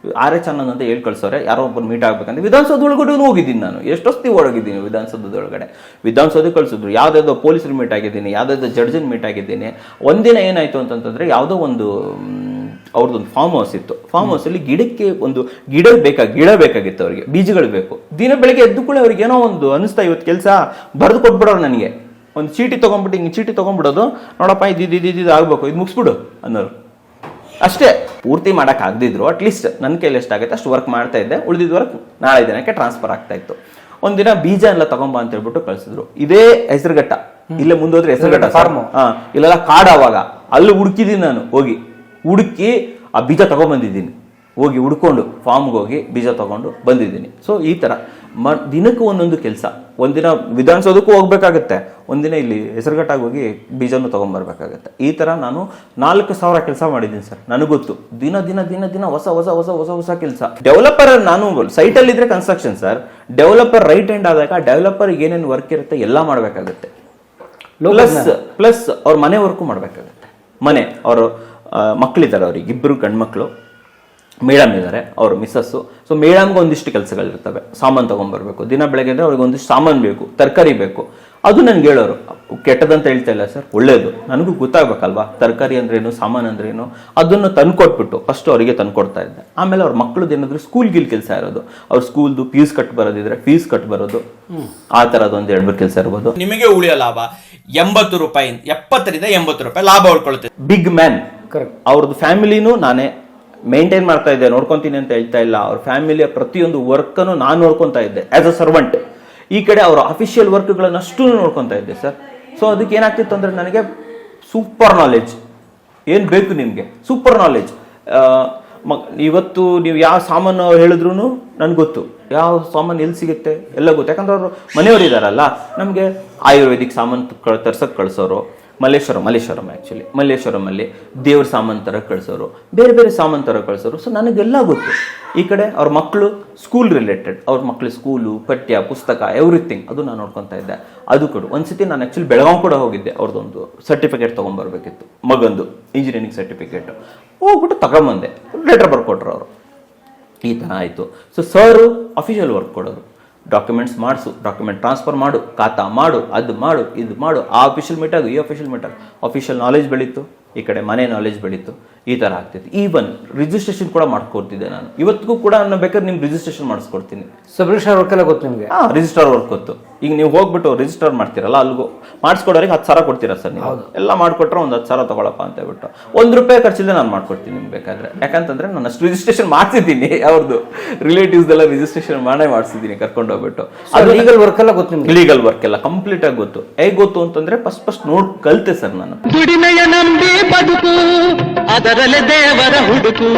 RH ಆನಂದ್ ಅಂತ ಹೇಳ್ಕೊಳ್ಸವ್ರೆ, ಯಾರೋ ಒಬ್ಬರು ಮೀಟ್ ಆಗ್ಬೇಕಂತ. ವಿಧಾನಸೌಧ ಒಳಗಡೆ ಹೋಗಿದ್ದೀನಿ ನಾನು, ಎಷ್ಟೊತ್ತಿ ಹೊರಗಿದ್ದೀನಿ ವಿಧಾನಸೌಧದೊಳಗಡೆ. ವಿಧಾನಸೌಧಕ್ಕೆ ಕಳ್ಸಿದ್ರು, ಯಾವ್ದಾವ್ದೋ ಪೊಲೀಸರು ಮೀಟ್ ಆಗಿದ್ದೀನಿ, ಯಾವ್ದಾವ್ದೋ ಜಡ್ಜನ್ ಮೀಟ್ ಆಗಿದ್ದೀನಿ. ಒಂದಿನ ಏನಾಯ್ತು ಅಂತಂತಂದ್ರೆ, ಯಾವುದೋ ಒಂದು ಅವ್ರದ್ದೊಂದು ಫಾರ್ಮ್ ಹೌಸ್ ಇತ್ತು. ಫಾರ್ಮ್ ಹೌಸ್ ಅಲ್ಲಿ ಗಿಡಕ್ಕೆ ಒಂದು ಗಿಡ ಬೇಕಾಗಿತ್ತು, ಅವ್ರಿಗೆ ಬೀಜಗಳು ಬೇಕು. ದಿನ ಬೆಳಗ್ಗೆ ಎದ್ದು ಕೂಡ ಅವ್ರಿಗೆ ಏನೋ ಒಂದು ಅನಿಸ್ತಾ, ಇವತ್ತು ಕೆಲಸ ಬರೆದು ಕೊಟ್ಬಿಡೋರು ನನಗೆ. ಒಂದು ಚೀಟಿ ತೊಗೊಂಡ್ಬಿಟ್ಟು ಹಿಂಗೆ ಚೀಟಿ ತೊಗೊಂಡ್ಬಿಡೋದು, ನೋಡಪ್ಪ ಇದು ಆಗ್ಬೇಕು, ಇದು ಮುಗಿಸ್ಬಿಡು ಅನ್ನೋರು. ಅಷ್ಟೇ, ಪೂರ್ತಿ ಮಾಡಕ್ ಆಗದಿದ್ರು ಅಟ್ಲೀಸ್ಟ್ ನನ್ನ ಕೈಲಿ ಎಷ್ಟಾಗುತ್ತೆ ಅಷ್ಟು ವರ್ಕ್ ಮಾಡ್ತಾ ಇದ್ದೆ. ಉಳಿದಿದ್ದ ವರ್ಕ್ ನಾಳೆ ದಿನಕ್ಕೆ ಟ್ರಾನ್ಸ್ಫರ್ ಆಗ್ತಾ ಇತ್ತು. ಒಂದಿನ ಬೀಜ ಎಲ್ಲ ತಗೊಂಬ ಅಂತ ಹೇಳ್ಬಿಟ್ಟು ಕಳ್ಸಿದ್ರು. ಇದೇ ಹೆಸರುಘಟ್ಟ, ಇಲ್ಲೇ ಮುಂದೋದ್ರೆ ಹೆಸರುಘಟ್ಟ ಫಾರ್ಮ್, ಇಲ್ಲೆಲ್ಲ ಕಾಡು. ಅವಾಗ ಅಲ್ಲಿ ಹುಡುಕಿದೀನಿ ನಾನು, ಹೋಗಿ ಹುಡುಕಿ ಆ ಬೀಜ ತಗೊಂಡ್ಬಂದಿದ್ದೀನಿ. ಹೋಗಿ ಹುಡ್ಕೊಂಡು ಫಾರ್ಮ್ಗೆ ಹೋಗಿ ಬೀಜ ತಗೊಂಡು ಬಂದಿದ್ದೀನಿ. ಸೊ ಈ ತರ ದಿನಕ್ಕೂ ಒಂದೊಂದು ಕೆಲಸ. ಒಂದಿನ ವಿಧಾನಸೌಧಕ್ಕೂ ಹೋಗ್ಬೇಕಾಗತ್ತೆ, ಒಂದಿನ ಇಲ್ಲಿ ಹೆಸರುಘಟ್ಟಾಗಿ ಹೋಗಿ ಬೀಜನೂ ತಗೊಂಡ್ಬರ್ಬೇಕಾಗತ್ತೆ. ಈ ತರ ನಾನು 4,000 ಕೆಲಸ ಮಾಡಿದ್ದೀನಿ ಸರ್. ನನಗೊತ್ತು, ದಿನ ದಿನ ದಿನ ದಿನ ಹೊಸ ಹೊಸ ಹೊಸ ಹೊಸ ಹೊಸ ಕೆಲಸ. ಡೆವಲಪರ್ ನಾನು ಸೈಟ್ ಅಲ್ಲಿ ಇದ್ರೆ construction sir, developer right hand ಆದಾಗ ಡೆವಲಪರ್ ಏನೇನು ವರ್ಕ್ ಇರುತ್ತೆ ಎಲ್ಲ ಮಾಡ್ಬೇಕಾಗತ್ತೆ. ಪ್ಲಸ್ ಅವ್ರ ಮನೆ ವರ್ಕು ಮಾಡ್ಬೇಕಾಗತ್ತೆ. ಮನೆ ಅವರು ಮಕ್ಕಳಿದ್ದಾರೆ, ಅವ್ರಿಗೆ 2 ಗಂಡ್ಮಕ್ಳು, ಮೇಡಮ್ ಇದ್ದಾರೆ, ಅವ್ರ ಮಿಸ್ಸಸ್ಸು. ಸೊ ಮೇಡಮ್ಗೆ ಒಂದಿಷ್ಟು ಕೆಲಸಗಳಿರ್ತವೆ. ಸಾಮಾನು ತಗೊಂಡ್ಬರ್ಬೇಕು, ದಿನ ಬೆಳಗ್ಗೆ ಅಂದ್ರೆ ಅವ್ರಿಗೆ ಒಂದಿಷ್ಟು ಸಾಮಾನು ಬೇಕು, ತರಕಾರಿ ಬೇಕು. ಅದು ನನ್ಗೆ ಹೇಳೋರು, ಕೆಟ್ಟದಂತ ಹೇಳ್ತಾ ಇಲ್ಲ ಸರ್, ಒಳ್ಳೇದು. ನನಗೂ ಗೊತ್ತಾಗ್ಬೇಕಲ್ವಾ ತರಕಾರಿ ಅಂದ್ರೇನು, ಸಾಮಾನು ಅಂದ್ರೇನು. ಅದನ್ನು ತಂದ್ಕೊಟ್ಬಿಟ್ಟು ಫಸ್ಟ್ ಅವರಿಗೆ ತಂದ್ಕೊಡ್ತಾ ಇದ್ದೆ. ಆಮೇಲೆ ಅವ್ರ ಮಕ್ಕಳದ್ದು ಏನಾದ್ರು ಸ್ಕೂಲ್ಗಿಲ್ ಕೆಲಸ ಇರೋದು, ಅವ್ರ ಸ್ಕೂಲ್ದು ಫೀಸ್ ಕಟ್ ಬರೋದಿದ್ರೆ ಫೀಸ್ ಕಟ್ ಬರೋದು, ಆ ತರದೊಂದು 2 ಕೆಲಸ ಇರ್ಬೋದು. ನಿಮಗೆ ಉಳಿಯೋ ಲಾಭ 70 ರೂಪಾಯಿ, 70ರಿಂದ 80 ರೂಪಾಯಿ ಲಾಭ ಉಳ್ಕೊಳುತ್ತೆ. ಬಿಗ್ ಮ್ಯಾನ್, ಅವ್ರದ್ದು ಫ್ಯಾಮಿಲಿನೂ ನಾನೇ ಮೇಂಟೈನ್ ಮಾಡ್ತಾ ಇದ್ದೆ, ನೋಡ್ಕೊಂತೀನಿ ಅಂತ ಹೇಳ್ತಾ ಇಲ್ಲ. ಅವ್ರ ಫ್ಯಾಮಿಲಿಯ ಪ್ರತಿಯೊಂದು ವರ್ಕನ್ನು ನಾನು ನೋಡ್ಕೊಂತಾ ಇದ್ದೆ ಆಸ್ ಅ ಸರ್ವೆಂಟ್. ಈ ಕಡೆ ಅವರ ಅಫಿಷಿಯಲ್ ವರ್ಕ್ಗಳನ್ನ ಅಷ್ಟು ನೋಡ್ಕೊಂತಾ ಇದ್ದೆ ಸರ್. ಸೊ ಅದಕ್ಕೆ ಏನಾಗ್ತಿತ್ತು ಅಂದ್ರೆ, ನನಗೆ ಸೂಪರ್ ನಾಲೆಜ್. ಏನ್ ಬೇಕು ನಿಮ್ಗೆ? Super knowledge. ಇವತ್ತು ನೀವು ಯಾವ ಸಾಮಾನು ಹೇಳಿದ್ರು ನನ್ಗೆ ಗೊತ್ತು, ಯಾವ ಸಾಮಾನು ಎಲ್ಲಿ ಸಿಗುತ್ತೆ ಎಲ್ಲ ಗೊತ್ತು. ಯಾಕಂದ್ರೆ ಅವರು ಮನೆಯವರು ಇದಾರಲ್ಲ, ನಮಗೆ ಆಯುರ್ವೇದಿಕ್ ಸಾಮಾನು ತರ್ಸಕ್ ಕಳ್ಸೋರು. ಮಲ್ಲೇಶ್ವರಂ ಆ್ಯಕ್ಚುಲಿ ಮಲ್ಲೇಶ್ವರಮಲ್ಲಿ ದೇವ್ರ ಸಾಮಾನು ತರ ಕಳ್ಸೋರು, ಬೇರೆ ಬೇರೆ ಸಾಮಾನು ತರ ಕಳ್ಸೋರು. ಸೊ ನನಗೆಲ್ಲ ಗೊತ್ತು. ಈ ಕಡೆ ಅವ್ರ ಮಕ್ಕಳು ಸ್ಕೂಲ್ ರಿಲೇಟೆಡ್, ಅವ್ರ ಮಕ್ಕಳು ಸ್ಕೂಲು, ಪಠ್ಯ ಪುಸ್ತಕ ಎವ್ರಿಥಿಂಗ್ ಅದು ನಾನು ನೋಡ್ಕೊತಾ ಇದ್ದೆ. ಅದು ಕೊಡು. ಒಂದ್ಸತಿ ನಾನು ಆ್ಯಕ್ಚುಲಿ ಬೆಳಗಾವ್ ಕೂಡ ಹೋಗಿದ್ದೆ, ಅವ್ರದ್ದೊಂದು ಸರ್ಟಿಫಿಕೇಟ್ ತೊಗೊಂಡ್ಬರ್ಬೇಕಿತ್ತು, ಮಗಂದು ಇಂಜಿನಿಯರಿಂಗ್ ಸರ್ಟಿಫಿಕೇಟ್. ಹೋಗ್ಬಿಟ್ಟು ತಗೊಂಬಂದೆ, ಲೆಟರ್ ಬರ್ಕೊಟ್ರು ಅವರು. ಈ ಥರ ಆಯಿತು. ಸೊ ಸರು ಅಫಿಷಿಯಲ್ ವರ್ಕ್ ಕೊಡೋರು, ಡಾಕ್ಯುಮೆಂಟ್ಸ್ ಮಾಡಿಸು, ಡಾಕ್ಯುಮೆಂಟ್ ಟ್ರಾನ್ಸ್ಫರ್ ಮಾಡು, ಖಾತಾ ಮಾಡು, ಅದು ಮಾಡು, ಇದು ಮಾಡು. ಆ ಅಫಿಷಿಯಲ್ ಮೀಟಾಗು, ಈ ಅಫಿಷಿಯಲ್ ಮೀಟಾಗು. ಅಫಿಷಿಯಲ್ ನಾಲೆಜ್ ಬೆಳೀತು, ಈ ಕಡೆ ಮನೆ ನಾಲೆಜ್ ಬೆಳೀತು. ಈ ಥರ ಆಗ್ತಿತ್ತು. ಈವನ್ ರಿಜಿಸ್ಟ್ರೇಷನ್ ಕೂಡ ಮಾಡ್ಕೊಡ್ತಿದ್ದೆ ನಾನು. ಇವತ್ತಿಗೂ ಕೂಡ ನಾನು ಬೇಕಾದ್ರೆ ನಿಮ್ಗೆ ರಿಜಿಸ್ಟ್ರೇಷನ್ ಮಾಡಿಸ್ಕೊಡ್ತೀನಿ. ಸಬ್ ರಿಜಿಸ್ಟ್ರಾರ್ ವರ್ಕ್ ಎಲ್ಲ ಗೊತ್ತು ನಿಮಗೆ? ರಿಜಿಸ್ಟ್ರಾರ್ ವರ್ಕ್ ಗೊತ್ತು. ಈಗ ನೀವು ಹೋಗ್ಬಿಟ್ಟು ರಿಜಿಸ್ಟರ್ ಮಾಡ್ತೀರಲ್ಲ, ಅಲ್ಲಿಗೂ ಮಾಡಿಸ್ಕೊಡೋರಿಗೆ 10,000 ಕೊಡ್ತೀರಾ ಸರ್ ನೀವು. ಎಲ್ಲ ಮಾಡ್ಕೊಟ್ರೆ ಒಂದು 10,000 ತಗೊಳಪ್ಪ ಅಂತ ಹೇಳ್ಬಿಟ್ಟು ₹1 ಖರ್ಚಿಲ್ಲದೆ ನಾನು ಮಾಡ್ಕೊಡ್ತೀನಿ ನಿಮ್ಗೆ ಬೇಕಾದ್ರೆ. ಯಾಕಂತಂದ್ರೆ ನಾನು ಅಷ್ಟು ರಿಜಿಸ್ಟ್ರೇಷನ್ ಮಾಡ್ತಿದ್ದೀನಿ, ಅವ್ರದ್ದು ರಿಲೇಟಿವ್ಸ್ ಎಲ್ಲ ರಿಜಿಸ್ಟ್ರೇಷನ್ ಮಾಡೇ ಮಾಡಿಸಿದ್ದೀನಿ ಕರ್ಕೊಂಡು ಹೋಗ್ಬಿಟ್ಟು. ಅದು ಲೀಗಲ್ ವರ್ಕ್ ಎಲ್ಲ ಗೊತ್ತು ನಿಮ್ಗೆ? ಲೀಗಲ್ ವರ್ಕ್ ಎಲ್ಲ ಕಂಪ್ಲೀಟ್ ಆಗಿ ಗೊತ್ತು. ಹೇಗೆ ಗೊತ್ತು ಅಂತಂದ್ರೆ ಫಸ್ಟ್ ನೋಡ್ ಕಲ್ತೆ ಸರ್ ನಾನು. ದುಡಿಮೆಯ ನಂಬಿ ಬದುಕು, ಅದರಲ್ಲೇ ದೇವರ ಹುಡುಕು.